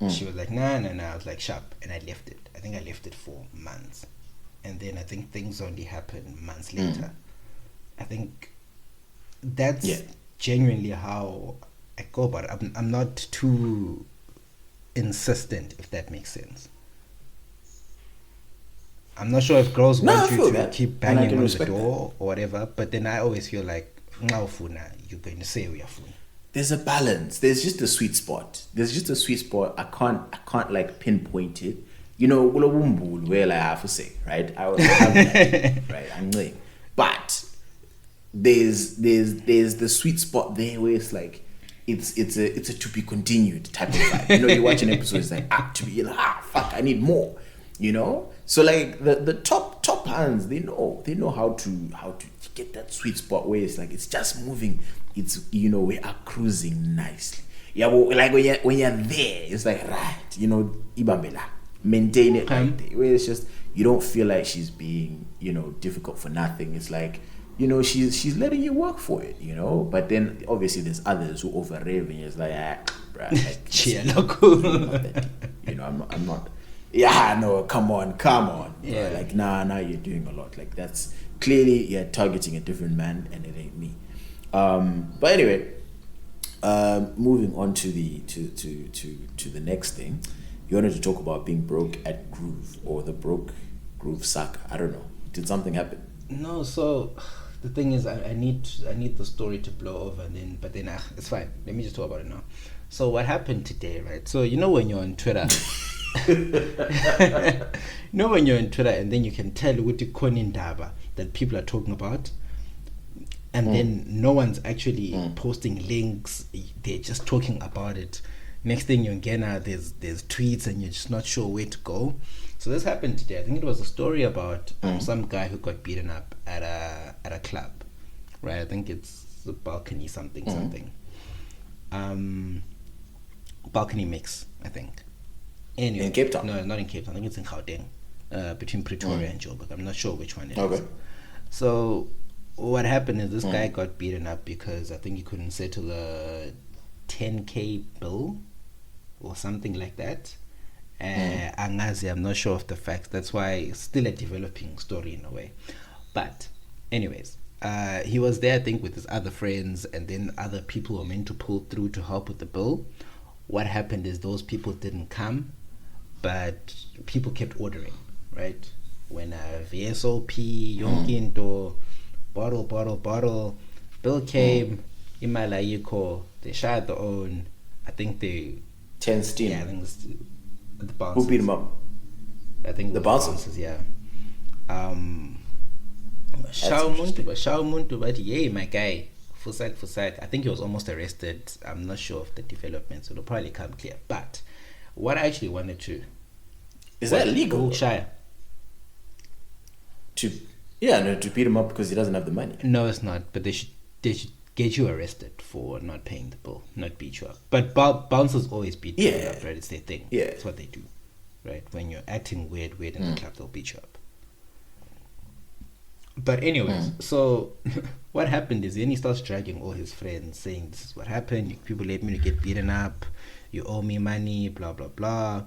S1: She was like, nah. I was like, sharp, and I left it. I think I left it for months. and then I think things only happen months later. I think that's genuinely how I go about it. I'm not too insistent, if that makes sense. I'm not sure if girls want you to keep banging on the door or whatever, but then I always feel like you're going to say we are fun.
S2: There's a balance. There's just a sweet spot. I can't like pinpoint it. You know, where I have to say, right? I have that, right? I'm like, but there's the sweet spot there where it's like it's a to be continued type of vibe. You know, you watch an episode, it's like to be fuck, I need more. You know, so like the top hands, they know how to get that sweet spot where it's like it's just moving. It's, you know, we are cruising nicely. Yeah, but like when you're there, it's like right, you know, ibambela, maintain it right there. Where it's just you don't feel like she's being, you know, difficult for nothing. It's like, you know, she's letting you work for it, you know. But then obviously there's others who over rave and it's like bruh, like, you know, I'm not. Yeah, no, come on. Yeah. Like, nah, you're doing a lot. Like, that's clearly you're targeting a different man, and it ain't me. But anyway, moving on to the next thing, you wanted to talk about being broke at Groove, or the broke Groove saga. I don't know. Did something happen?
S1: No. So the thing is, I need the story to blow over, but then it's fine. Let me just talk about it now. So what happened today, right? So you know when you're on Twitter. You know when you're on Twitter and then you can tell what the konindaba that people are talking about, and then no one's actually posting links, they're just talking about it. Next thing you're gonna there's tweets and you're just not sure where to go. So this happened today. I think it was a story about some guy who got beaten up at a club, right? I think it's the balcony something balcony mix, I think. Anyway,
S2: in Cape Town?
S1: No, not in Cape Town. I think it's in Gauteng, between Pretoria and Joburg. I'm not sure which one it is. So what happened is this guy got beaten up because I think he couldn't settle a 10k bill or something like that. Angazi, I'm not sure of the facts. That's why it's still a developing story in a way. But anyways, he was there, I think, with his other friends, and then other people were meant to pull through to help with the bill. What happened is those people didn't come, but people kept ordering, right? When VSOP, Yonkinto, bottle, bill came, Imalayiko, they shot their own. I think they
S2: 10 steam.
S1: Yeah, I think it's the bouncers.
S2: Who beat him up?
S1: I think
S2: the bouncers.
S1: Yeah. Shaumuntu, but yeah, my guy. Fusak. I think he was almost arrested. I'm not sure of the developments. It'll probably come clear. But what I actually wanted to...
S2: Is that legal?
S1: Shire.
S2: To beat him up because he doesn't have the money.
S1: No, it's not. But they should get you arrested for not paying the bill, not beat you up. But bouncers always beat you up, right? It's their thing.
S2: Yeah.
S1: That's what they do, right? When you're acting weird in the club, they'll beat you up. But anyways, so what happened is then he starts dragging all his friends, saying this is what happened. People let me get beaten up. You owe me money, blah, blah, blah.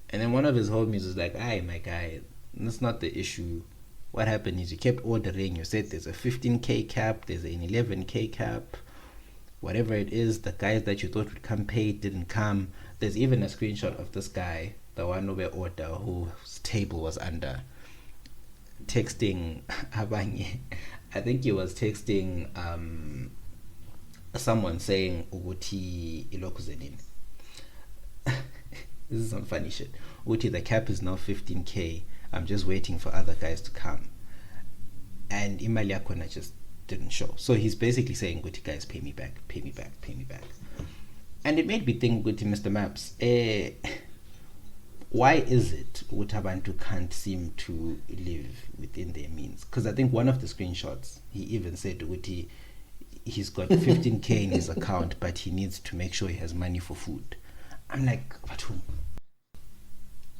S1: And then one of his homies was like, "Aye, my guy, that's not the issue. What happened is you kept ordering. You said there's a 15k cap, there's an 11k cap. Whatever it is, the guys that you thought would come pay didn't come. There's even a screenshot of this guy, the one over order, whose table was under, texting abanye. I think he was texting someone saying Uguti ilokuzenin. This is some funny shit. Uguti, the cap is now 15k. I'm just waiting for other guys to come. And imali yakona just didn't show. So he's basically saying, Uguti, guys, pay me back. And it made me think, Uguti, Mr. Maps, why is it Utabantu can't seem to live within their means? Because I think one of the screenshots, he even said Uti, he's got 15k in his account, but he needs to make sure he has money for food. I'm like,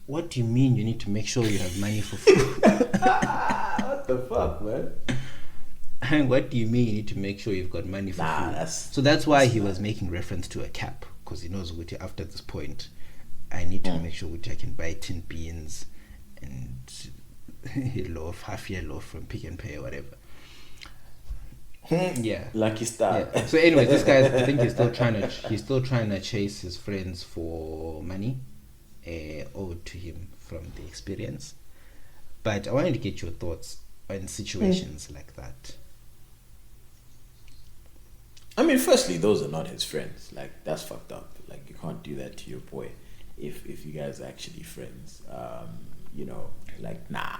S1: what do you mean you need to make sure you have money for food?
S2: What the fuck, man?
S1: And what do you mean you need to make sure you've got money for food? So that's why he was making reference to a cap, because he knows Uti, after this point, I need to make sure I can buy tin beans and loaf, half year loaf from Pick and Pay or whatever. Yeah.
S2: Lucky star.
S1: Yeah. So anyway, this guy, I think he's still trying to chase his friends for money owed to him from the experience. But I wanted to get your thoughts on situations like that.
S2: I mean, firstly, those are not his friends. Like, that's fucked up. Like, you can't do that to your boy if you guys are actually friends. You know, like, nah.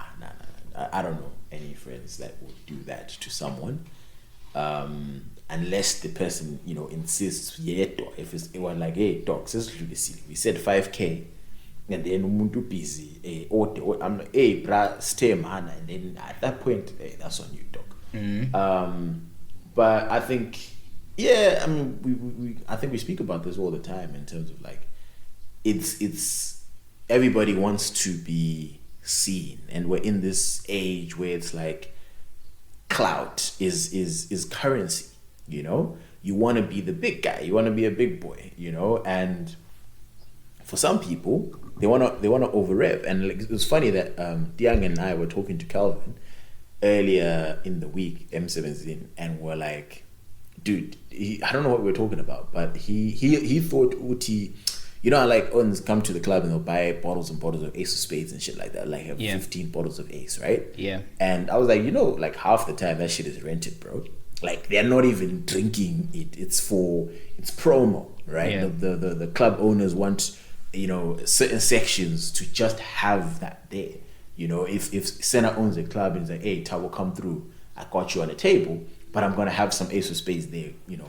S2: I don't know any friends that would do that to someone. Unless the person, you know, insists, if it was like, hey, dog, we said 5K, and then umuntu busy, I'm like, hey, bruh, stay man, and then at that point, hey, that's on you, dog. But I think, yeah, I mean, I think we speak about this all the time in terms of like, it's everybody wants to be seen, and we're in this age where it's like, clout is currency, you know. You want to be the big guy, you want to be a big boy, you know. And for some people, they want to over rev. And like, it was funny that Diang and I were talking to Calvin earlier in the week, M17, and we're like, dude, I don't know what we were talking about, but he thought Uti, you know, like ones come to the club and they'll buy bottles and bottles of Ace of Spades and shit like that, like have 15 bottles of Ace, right?
S1: Yeah.
S2: And I was like, you know, like half the time that shit is rented, bro. Like they're not even drinking it. It's promo, right?
S1: Yeah.
S2: The club owners want, you know, certain sections to just have that there. You know, if Senna owns a club and he's like, hey, Tabo, come through, I got you on a table, but I'm gonna have some Ace of Spades there, you know,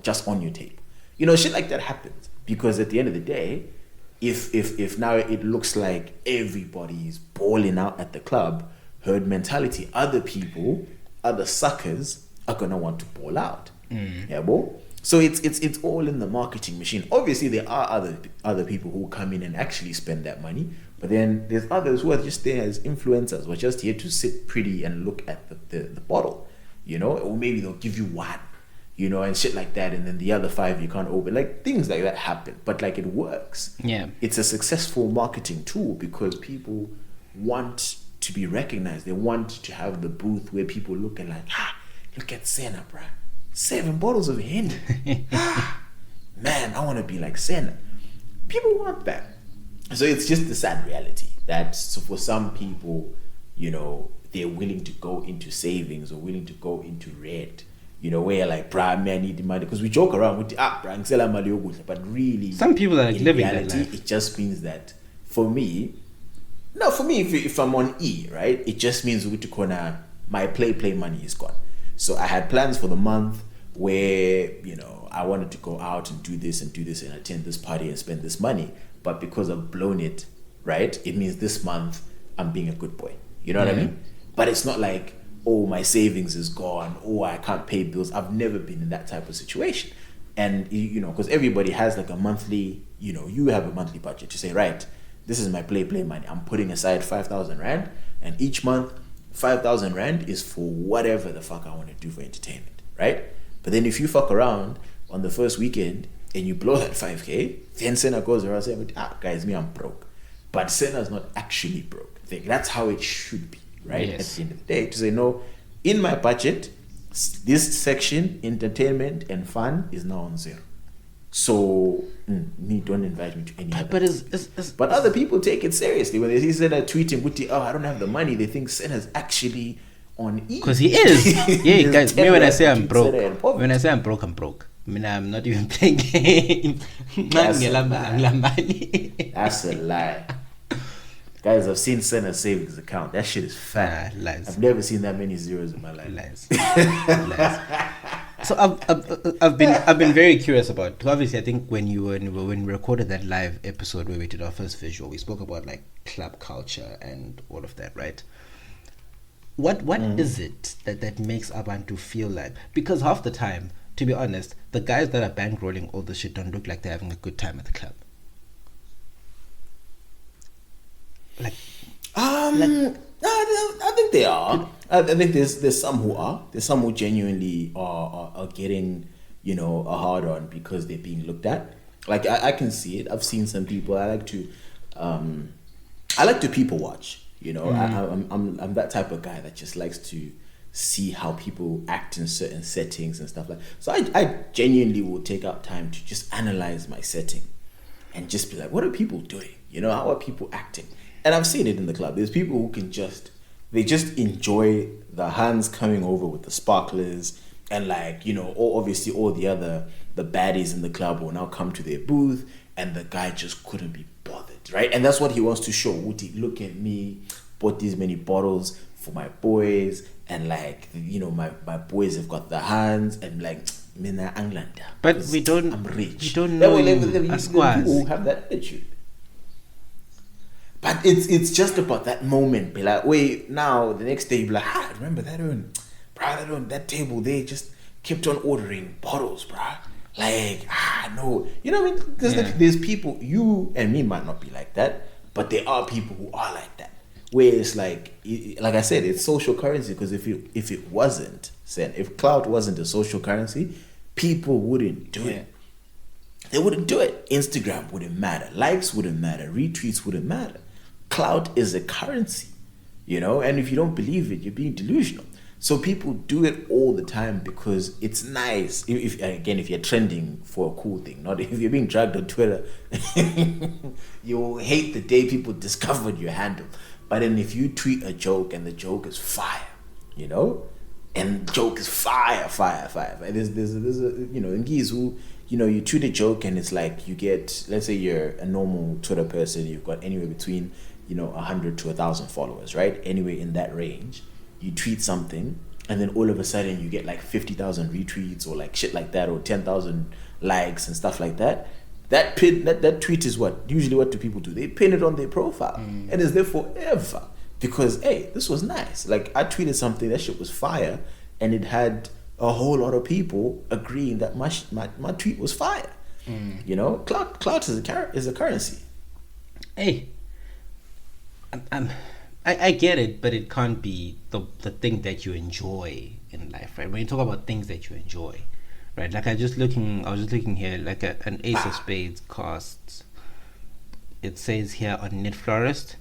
S2: just on your table. You know, shit like that happens. Because at the end of the day, if now it looks like everybody's balling out at the club, herd mentality, other people, other suckers are gonna want to ball out. Yeah, bro. So it's all in the marketing machine. Obviously, there are other people who come in and actually spend that money, but then there's others who are just there as influencers, who are just here to sit pretty and look at the bottle, you know, or maybe they'll give you one, you know, and shit like that, and then the other 5 you can't open. Like, things like that happen, but like, it works.
S1: Yeah.
S2: It's a successful marketing tool because people want to be recognized. They want to have the booth where people look and like, look at Senna, bruh. 7 bottles of Henny. Man, I want to be like Senna. People want that. So it's just the sad reality that, so for some people, you know, they're willing to go into savings or willing to go into red. You know, where like, bruh, man, I need the money. Because we joke around with the but really,
S1: some people are like living
S2: reality,
S1: that life.
S2: It just means that for me, if I'm on E, right, it just means my play money is gone. So I had plans for the month where, you know, I wanted to go out and do this and attend this party and spend this money. But because I've blown it, right, it means this month I'm being a good boy. You know what I mean? But it's not like, oh, my savings is gone, oh, I can't pay bills. I've never been in that type of situation. And, you know, because everybody has like a monthly, you know, you have a monthly budget to say, right, this is my play money. I'm putting aside 5,000 Rand, and each month 5,000 Rand is for whatever the fuck I want to do for entertainment, right? But then if you fuck around on the first weekend and you blow that 5K, then Senna goes around saying, guys, I'm broke. But Senna's not actually broke. That's how it should be, right?
S1: Yes.
S2: At the end of the day, to say, no, in my budget, this section, entertainment and fun, is now on 0. So, don't invite me to any other. But other people take it seriously. When they see Senna tweeting, I don't have the money, they think Senna's actually on E.
S1: Because he is. Yeah, guys, me when I say I'm broke, I'm broke. I mean, I'm not even playing games.
S2: That's a lie. Guys, I've seen Senna's savings account. That shit is fat.
S1: Lies.
S2: I've never seen that many zeros in my life.
S1: Lies. So I've been very curious about. Obviously, I think when we recorded that live episode where we did our first visual, we spoke about like club culture and all of that, right? What is it that makes Abantu feel like? Because half the time, to be honest, the guys that are bankrolling all this shit don't look like they're having a good time at the club. Like,
S2: I think they are. I think there's some who are. There's some who genuinely are getting, you know, a hard on because they're being looked at. Like I can see it. I've seen some people. I like to people watch. You know, I'm that type of guy that just likes to see how people act in certain settings and stuff like. So I genuinely will take up time to just analyze my setting, and just be like, what are people doing? You know, how are people acting? And I've seen it in the club. There's people who can just enjoy the hands coming over with the sparklers, and like, you know, obviously all the baddies in the club will now come to their booth, and the guy just couldn't be bothered, right? And that's what he wants to show. Woody, look at me, bought these many bottles for my boys, and like, you know, my boys have got the hands, and like, mina Anglanda.
S1: But I'm rich. We don't know
S2: people who have that attitude. But it's just about that moment. Be like, wait, now the next day, be like, remember that table, they just kept on ordering bottles, bruh. Like, no. You know what I mean? Because there's people, you and me might not be like that, but there are people who are like that. Where it's like I said, it's social currency. Because if it wasn't, if clout wasn't a social currency, people wouldn't do it. They wouldn't do it. Instagram wouldn't matter. Likes wouldn't matter. Retweets wouldn't matter. Clout is a currency, you know? And if you don't believe it, you're being delusional. So people do it all the time because it's nice. If you're trending for a cool thing, not if you're being dragged on Twitter, you'll hate the day people discovered your handle. But then if you tweet a joke and the joke is fire, you know, and joke is fire. There's a, you know, in Giz who, you know, you tweet a joke and it's like you get, let's say you're a normal Twitter person, you've got anywhere between, you know, 100 to 1,000 followers, right? Anyway, in that range, you tweet something and then all of a sudden you get like 50,000 retweets or like shit like that, or 10,000 likes and stuff like that. That tweet is what do people do? They pin it on their profile and it's there forever because, hey, this was nice. Like, I tweeted something, that shit was fire, and it had a whole lot of people agreeing that my tweet was fire. You know, clout is a currency.
S1: Hey, I get it, but it can't be the thing that you enjoy in life, right? When you talk about things that you enjoy, right? Like I was just looking here, like an ace of spades costs. It says here on Net Florist,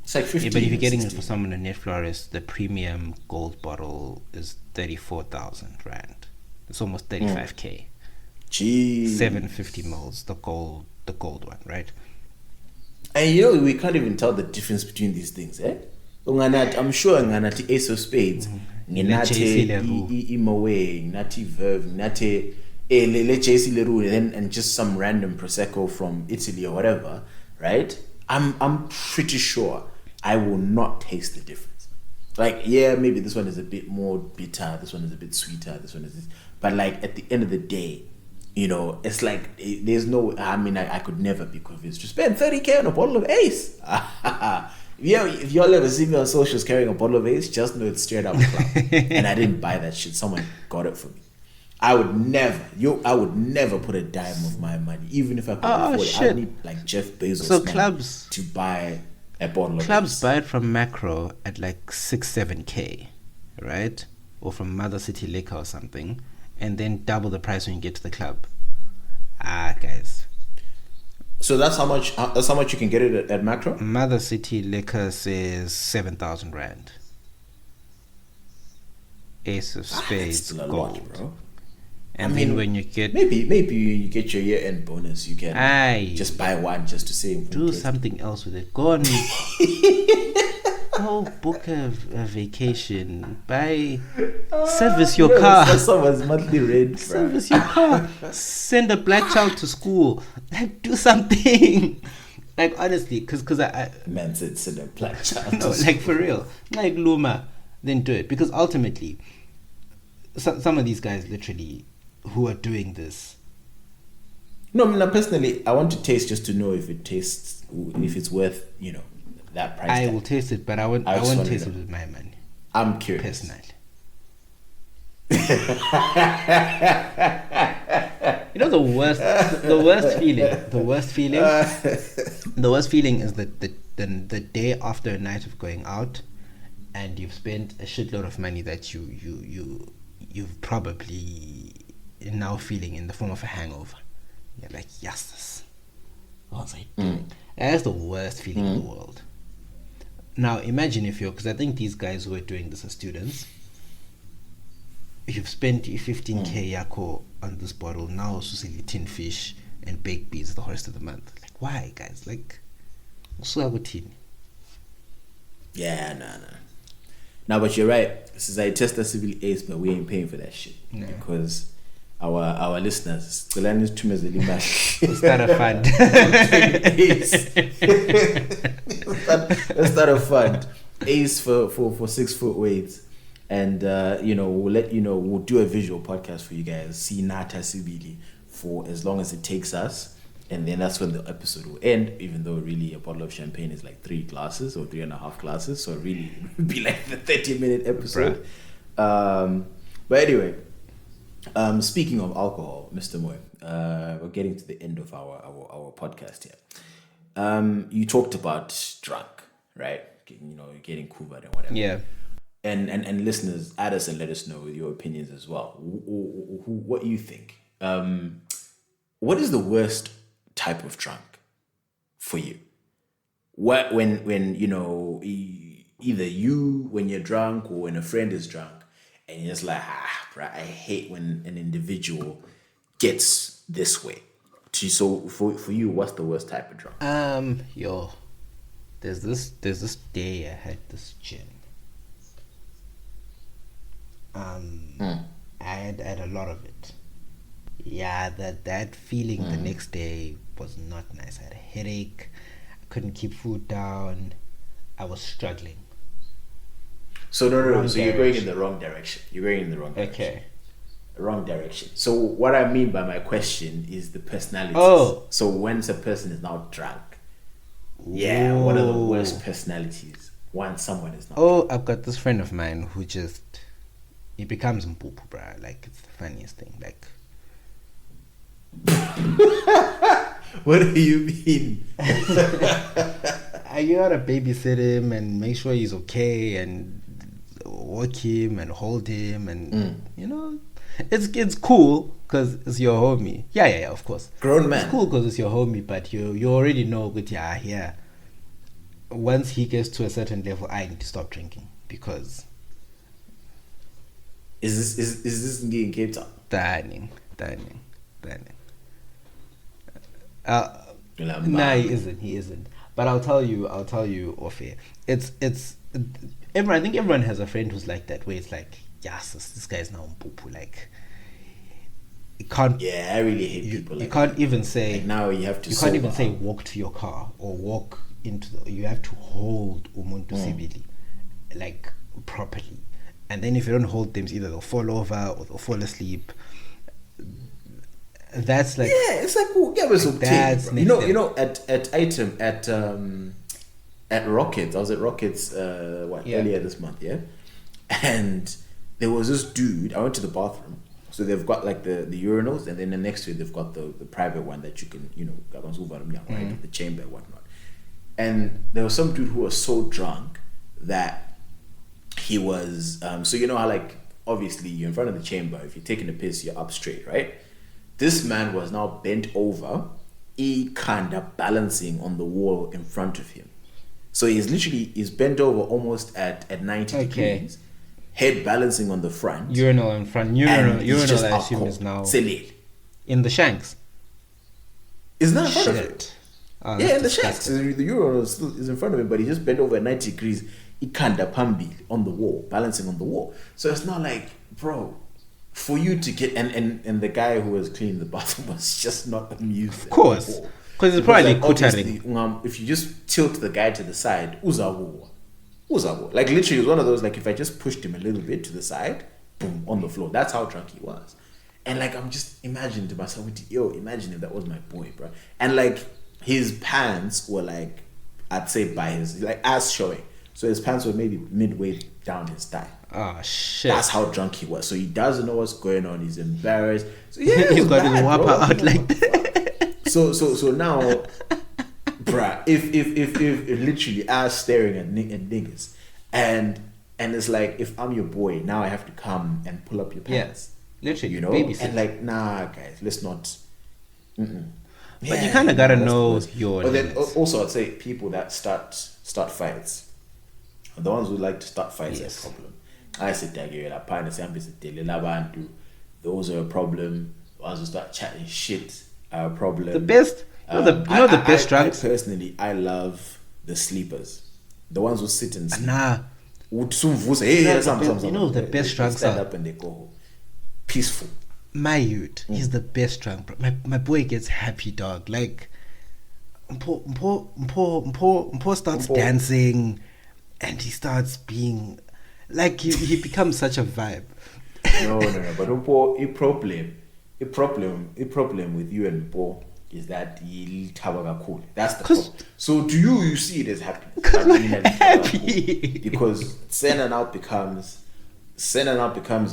S2: it's like 50.
S1: But if you're getting it for someone on Net Florist, the premium gold bottle is 34,000 rand. It's almost 35k.
S2: Jeez.
S1: 750 mils, the gold one, right?
S2: And you know, we can't even tell the difference between these things, eh? I'm sure nganathi ace of spades, nginathe Imowe, nginathe Verve, nginathe le JC Leroux, and just some random prosecco from Italy or whatever, right? I'm pretty sure I will not taste the difference. Like, yeah, maybe this one is a bit more bitter, this one is a bit sweeter, this one is this, but like at the end of the day, you know, it's like there's no. I mean, I could never be convinced to spend 30k on a bottle of Ace. If y'all ever see me on socials carrying a bottle of Ace, just know it's straight out of club. And I didn't buy that shit. Someone got it for me. I would never put a dime of my money, even if I could afford it. I need like Jeff Bezos
S1: clubs
S2: to buy a bottle of
S1: clubs
S2: Ace.
S1: Buy it from Macro at like 6-7k, right? Or from Mother City Liquor or something. And then double the price when you get to the club. Guys.
S2: So that's how much you can get it at Macro?
S1: Mother City Liquor says 7,000 rand. Ace of Spades
S2: gold.
S1: Lot,
S2: bro.
S1: And then when you get...
S2: Maybe you get your year-end bonus, you can just buy one just to save.
S1: Do something else with it. Go on. Go book a vacation. Service your car.
S2: That's someone's monthly rent.
S1: Service your car. Send a black child to school. Like, do something. Like, honestly, because I
S2: man said send a black child.
S1: No, like for real. Like Luma, then do it. Because ultimately, some of these guys literally who are doing this.
S2: No, I mean, personally, I want to taste just to know if it's worth, you know, that price.
S1: I will taste it, but I won't taste it with my money.
S2: I'm curious.
S1: Personally. You know the worst feeling is that the day after a night of going out and you've spent a shitload of money that you've probably now feeling in the form of a hangover. You're like, yes, what was I doing? That's the worst feeling in the world. Now imagine if you're, because I think these guys who are doing this are students. You've spent your 15k yako on this bottle. Now suseli tin fish and baked beans the rest of the month. Like, why, guys? Like,
S2: yeah, no. Now, but you're right. Since I test the civil ace, but we ain't paying for that shit because our listeners, the line is too much.
S1: Start a fund.
S2: Let's start a fund. Ace for 6 foot weights. And we'll let you know, we'll do a visual podcast for you guys, see Nata Sibili, for as long as it takes us, and then that's when the episode will end, even though really a bottle of champagne is like 3 glasses or 3.5 glasses, so really it would be like the 30-minute episode. But anyway, speaking of alcohol, Mr. Moy, we're getting to the end of our podcast here. You talked about drunk, right? Getting covered and whatever.
S1: Yeah.
S2: And listeners, add us and let us know your opinions as well. What do you think? What is the worst type of drunk for you? What when either you when you're drunk or when a friend is drunk and you're just like, bro, I hate when an individual gets this way. So for you, what's the worst type of drunk?
S1: There's this day I had this gin. I had a lot of it. Yeah, that feeling the next day was not nice. I had a headache. I couldn't keep food down. I was struggling.
S2: So no. So you're going in the wrong direction.
S1: Okay.
S2: Wrong direction. So what I mean by my question is the personalities.
S1: Oh.
S2: So once a person is now drunk, what are the worst personalities once someone is not drunk?
S1: I've got this friend of mine who just, he becomes mpupu, bruh. Like, it's the funniest thing. Like,
S2: what do you mean?
S1: You gotta babysit him and make sure he's okay and walk him and hold him and it's cool because it's your homie. Yeah, of course.
S2: Grown man.
S1: It's cool because it's your homie, but you already know that once he gets to a certain level, I need to stop drinking because
S2: is this in Cape Town?
S1: Dining. Nah, he isn't. But I'll tell you off air. It's everyone. I think everyone has a friend who's like that, where it's like, yes, this guy's now mpupu. Like, you can't.
S2: Yeah, I really hate people.
S1: You can't even say.
S2: Like now you have to.
S1: You can't even say walk to your car or walk into the. You have to hold umuntu sibili, like properly. And then if you don't hold them, either they'll fall over or they'll fall asleep. That's like
S2: it's like that's at Rockets. I was at Rockets earlier this month, and there was this dude. I went to the bathroom, so they've got like the urinals, and then next to it they've got the private one that you can right, the chamber and whatnot. And there was some dude who was so drunk that he was so you know how like obviously you're in front of the chamber, if you're taking a piss you're up straight, right? This man was now bent over, he kind of balancing on the wall in front of him. So he's bent over almost at 90 degrees, head balancing on the front.
S1: Urinal in front. Urinal I assume is now in the shanks.
S2: It's not in front of it. In the shanks. So the urinal is in front of him, but he just bent over at 90 degrees. He kind of pambi on the wall, balancing on the wall. So it's not like, bro, for you to get and the guy who was cleaning the bathroom was just not amused.
S1: Of course, because it's probably like,
S2: if you just tilt the guy to the side, uzawo. Like literally, it was one of those like if I just pushed him a little bit to the side, boom, on the floor. That's how drunk he was. And like I'm just imagining to myself, imagine if that was my boy, bro. And like his pants were like, I'd say by his like ass showing. So his pants were maybe midway down his thigh.
S1: Oh shit!
S2: That's how drunk he was. So he doesn't know what's going on. He's embarrassed. So yeah,
S1: he's got his whopper out like that.
S2: So now, bruh, if literally ass staring at niggas, and it's like if I'm your boy, now I have to come and pull up your pants.
S1: Yeah, literally,
S2: babysit. And like, nah, guys, let's not.
S1: But you kind of gotta know your.
S2: But then also, I'd say people that start fights. The ones who like to start fights
S1: Yes.
S2: are a problem. I said that those are a problem. The ones who start chatting shit are a problem.
S1: The best, the best drunks.
S2: Personally, I love the sleepers. The ones who sit and sleep.
S1: Nah. The best drunks
S2: stand
S1: are
S2: up and they go home. Peaceful.
S1: my youth. He's the best drunk, bro. My boy gets happy, dog. Like Mpo starts dancing, and he starts being like he becomes such a vibe.
S2: No. But a problem with you and Mpo is that he'll cool. That's the problem. So to you see it as happy.
S1: Because we're happy.
S2: Because Senna now becomes,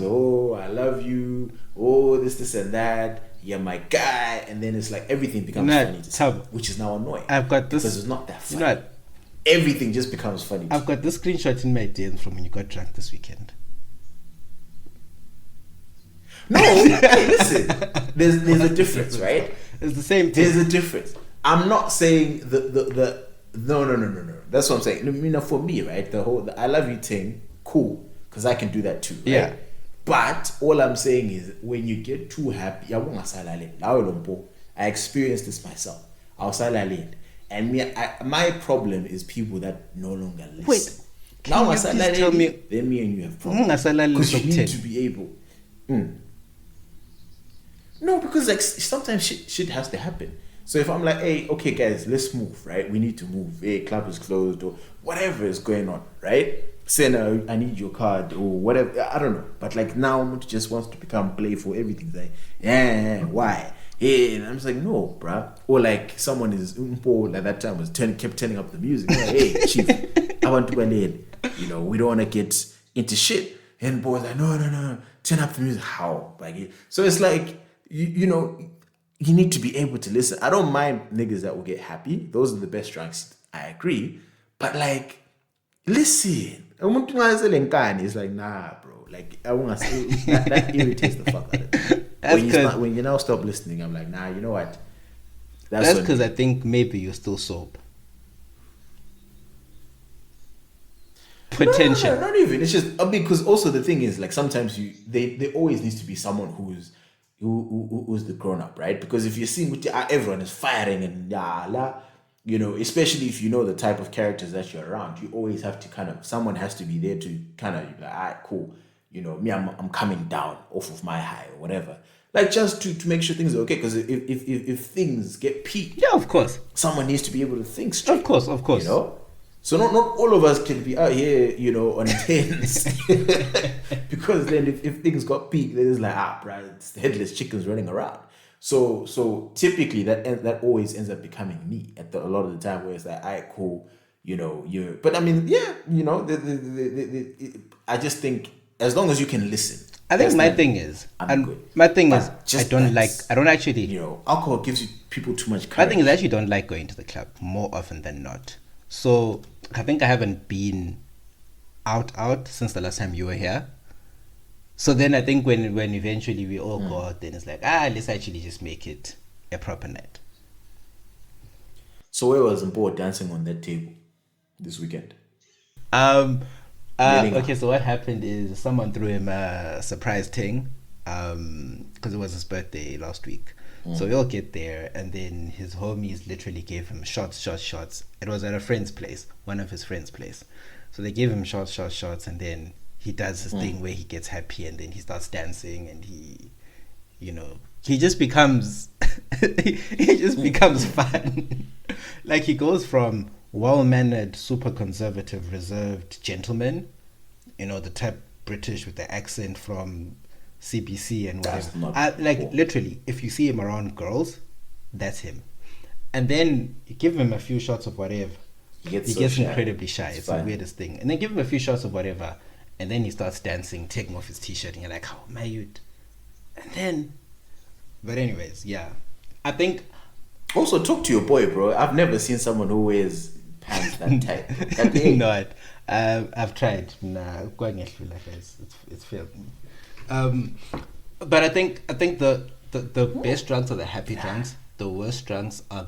S2: oh, I love you, oh, this and that, you're my guy, and then it's like everything becomes funny to say, which is now annoying.
S1: I've got this,
S2: because it's not that funny.
S1: You know what?
S2: Everything just becomes funny.
S1: I've got this screenshot in my DMs from when you got drunk this weekend.
S2: No, hey, listen. There's a difference, right?
S1: It's the same thing.
S2: There's a difference. I'm not saying the no. That's what I'm saying. For me, right? The I love you thing, cool, because I can do that too. Right?
S1: Yeah.
S2: But all I'm saying is when you get too happy, I experienced this myself. I was silent. And my problem is people that no longer listen.
S1: Wait,
S2: now
S1: you please tell me,
S2: then me and you have problems. Because you need to be able. No, because like sometimes shit has to happen. So if I'm like, hey, okay guys, let's move, right? We need to move. Hey, club is closed or whatever is going on, right? Senna, I need your card or whatever. I don't know. But like now, just wants to become playful. Everything's like, why? Hey, and I'm just like, no, bruh. Or like someone is at that time kept turning up the music. Like, hey, chief, I want to go ahead. We don't want to get into shit. And boys like, no, turn up the music. How? Like, so it's like, you need to be able to listen. I don't mind niggas that will get happy. Those are the best drunks. I agree. But like, listen. It's like, nah, bro. Like, I want to say that irritates the fuck out of me. When you now stop listening, I'm like, nah, you know what?
S1: That's because I think maybe you're still sober. Potential.
S2: No, not even. It's just because also the thing is like sometimes there always needs to be someone who's the grown up, right? Because if you're seeing everyone is firing and especially if you know the type of characters that you're around, you always have to someone has to be there to kind of like, all right, cool. Me, I'm coming down off of my high or whatever. Like just to make sure things are okay. Because if things get peaked,
S1: yeah, of course,
S2: someone needs to be able to think straight.
S1: Of course.
S2: So not all of us can be out here, on tens. Because then if things got peaked, then it's like, right, it's headless chickens running around. So typically that always ends up becoming me a lot of the time, where it's like, all right, cool, you're. But I mean, yeah, I just think as long as you can listen.
S1: I think my thing is, I don't actually.
S2: Alcohol gives people too much courage.
S1: My thing is, I actually don't like going to the club more often than not. So I think I haven't been out since the last time you were here. So then I think when eventually we all go out, then it's like, let's actually just make it a proper night.
S2: So where was Mpo dancing on that table this weekend?
S1: Okay, so what happened is someone threw him a surprise thing, because it was his birthday last week. So we all get there, and then his homies literally gave him shots. It was at a friend's place, one of his friends' place. So they gave him shots, and then he does his thing where he gets happy, and then he starts dancing, and he just becomes fun. Like he goes from well-mannered, super conservative, reserved gentleman, the type British with the accent from CBC and whatever. Literally, if you see him around girls, that's him. And then you give him a few shots of whatever, he gets incredibly shy. It's the weirdest thing. And then give him a few shots of whatever, and then he starts dancing, taking off his t-shirt, and you're like, oh my youth. And then, but anyways, yeah, I think.
S2: Also, talk to your boy, bro. I've never seen someone who wears pants that tight.
S1: No, I've tried. Nah, going through like it's failed. But I think the best drunks are the happy drunks. The worst drunks are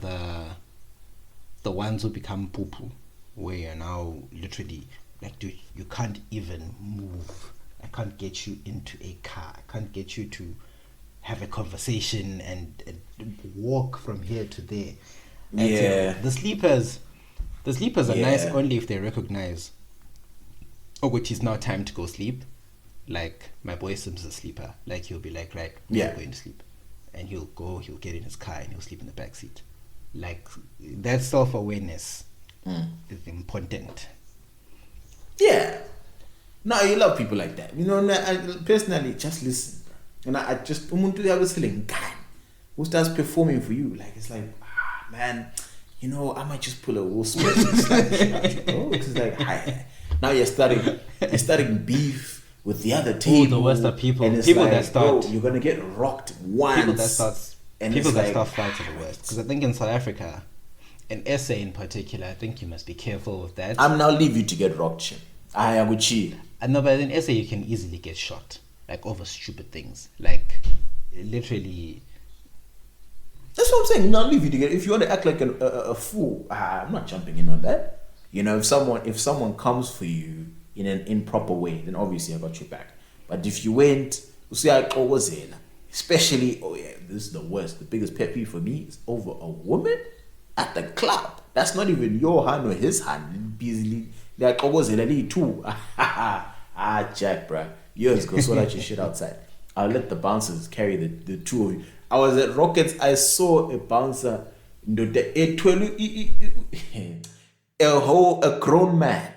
S1: the ones who become poo-poo, where you're now literally Like, dude, you can't even move. I can't get you into a car. I can't get you to have a conversation and walk from here to there. And
S2: Yeah.
S1: the sleepers are nice
S2: Yeah.
S1: only if they recognize, oh, which is now time to go sleep. Like, my boy Sim's a sleeper. Like, he'll be like, right,
S2: Yeah.
S1: I'm going to sleep. And he'll get in his car and he'll sleep in the back seat. Like, that self-awareness is important.
S2: Yeah. No, you love people like that. You know, I personally, just listen. And I just, umuntu yabeseleng guy who starts performing for you. Like, it's like, man, you know, I might just pull a Will Smith. It's like, hi. Now you're starting beef with the other team.
S1: The worst are people.
S2: And it's
S1: People
S2: like,
S1: that start.
S2: bro, you're gonna get rocked once.
S1: People that start fights are the worst. Because I think in South Africa, in SA in particular, I think you must be careful with that.
S2: I'm now leave you to get rocked, shit. I am with you.
S1: No, but in SA you can easily get shot, like over stupid things, like literally.
S2: That's what I'm saying. Now leave you to get. If you want to act like a fool, I'm not jumping in on that. You know, if someone comes for you in an improper way, then obviously I got your back. But if you went, you see, especially, oh yeah, this is the worst. The biggest pet peeve for me is over a woman at the club. That's not even your hand or his hand. Busily, like, oh, was it too? Jack, bruh. Yours, go sort out your shit outside. I'll let the bouncers carry the two of you. I was at Rockets. I saw a bouncer, a grown man,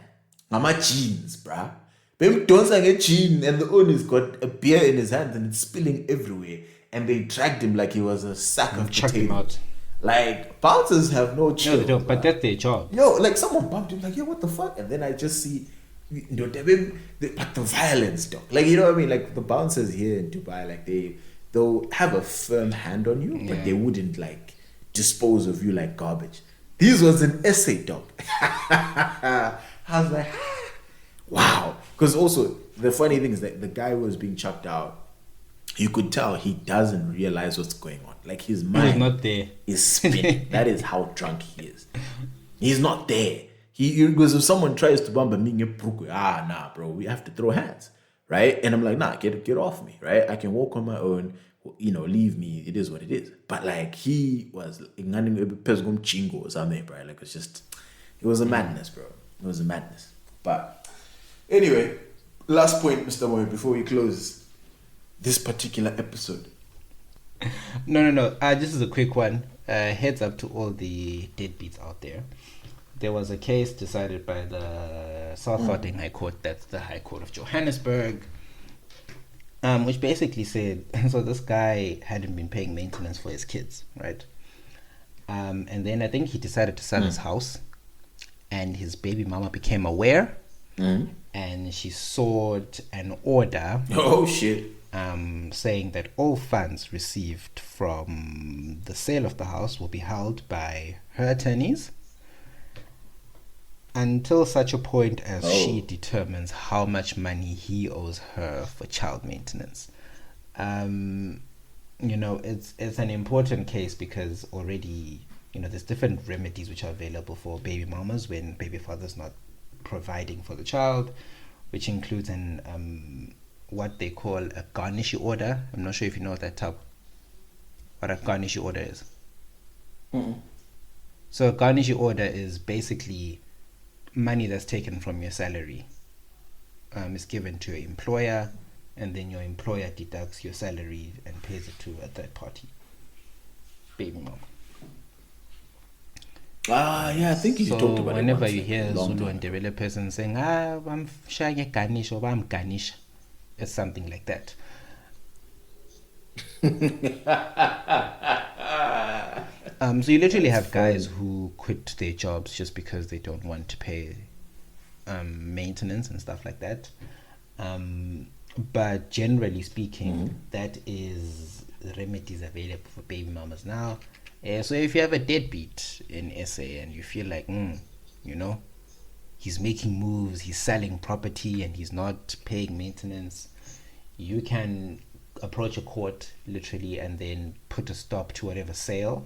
S2: ngama jeans, bruh. Baby don't get jean, and the owner's got a beer in his hands and it's spilling everywhere. And they dragged him like he was a sack of
S1: Chucked him
S2: potatoes.
S1: out.
S2: Like, bouncers have no chill.
S1: No, they don't, but that's their job.
S2: Yo, like someone bumped him, like, yo, what the fuck? And then I just see, but the violence, dog. Like, you know what I mean? Like, the bouncers here in Dubai, like, they'll have a firm hand on you, but they wouldn't, like, dispose of you like garbage. This was an essay, dog. I was like, wow. Because also, the funny thing is that the guy who was being chucked out, you could tell he doesn't realize what's going on. Like, his mind
S1: He's not there.
S2: is spinning. That is how drunk he is. He's not there. Because if someone tries to bump me, nah, bro, we have to throw hands, right? And I'm like, nah, get off me, right? I can walk on my own, you know, leave me. It is what it is. But like, he was chingo or something, bro. Like, it was a madness, bro. It was a madness. But anyway, last point, Mr. Moy, before we close this particular episode.
S1: No. This is a quick one. Heads up to all the deadbeats out there. There was a case decided by the South Gauteng High Court, that's the High Court of Johannesburg, which basically said, so this guy hadn't been paying maintenance for his kids, right? And then I think he decided to sell his house, and his baby mama became aware, and she sought an order.
S2: Oh, shit.
S1: Saying that all funds received from the sale of the house will be held by her attorneys until such a point as she determines how much money he owes her for child maintenance. You know, it's an important case because already, you know, there's different remedies which are available for baby mamas when baby father's not providing for the child, which includes an what they call a garnish order. I'm not sure if you know what a garnish order is. So a garnish order is basically money that's taken from your salary, is given to your employer, and then your employer deducts your salary and pays it to a third party baby mama.
S2: Yeah, I think you talked about it.
S1: Whenever you hear Zulu and Ndebele person saying, I'm sharing a garnish or I'm garnish, it's something like that. So you literally have guys who quit their jobs just because they don't want to pay maintenance and stuff like that. But generally speaking, that is the remedies available for baby mamas now. So if you have a deadbeat in SA and you feel like, you know, he's making moves, he's selling property and he's not paying maintenance, you can approach a court literally and then put a stop to whatever sale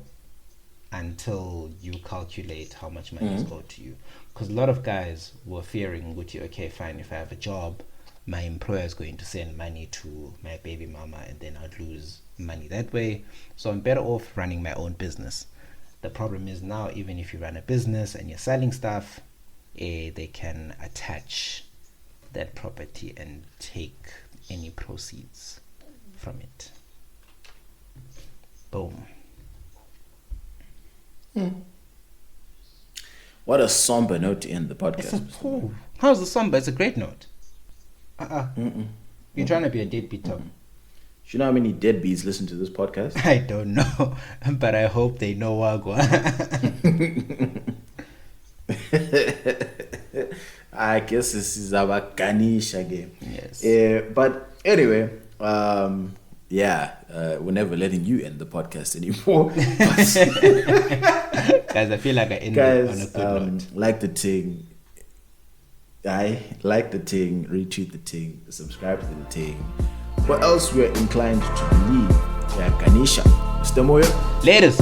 S1: until you calculate how much money is owed to you. Because a lot of guys were fearing, okay, fine, if I have a job, my employer is going to send money to my baby mama and then I'd lose money that way. So I'm better off running my own business. The problem is now, even if you run a business and you're selling stuff, they can attach that property and take any proceeds from it. Boom.
S2: What a somber note to end the podcast.
S1: How's the somber? It's a great note. You're trying to be a deadbeat, Tom.
S2: Do you know how many deadbeats listen to this podcast?
S1: I don't know, but I hope they know Wagwa.
S2: I guess this is our Ganesha game.
S1: Yes.
S2: But anyway, we're never letting you end the podcast anymore.
S1: Guys, I feel like I ended on a good note.
S2: Like the thing. Like the thing, retweet the thing, subscribe to the thing. What else we're inclined to believe? Yeah, Ganesha. Mr. Moyo.
S1: Latest.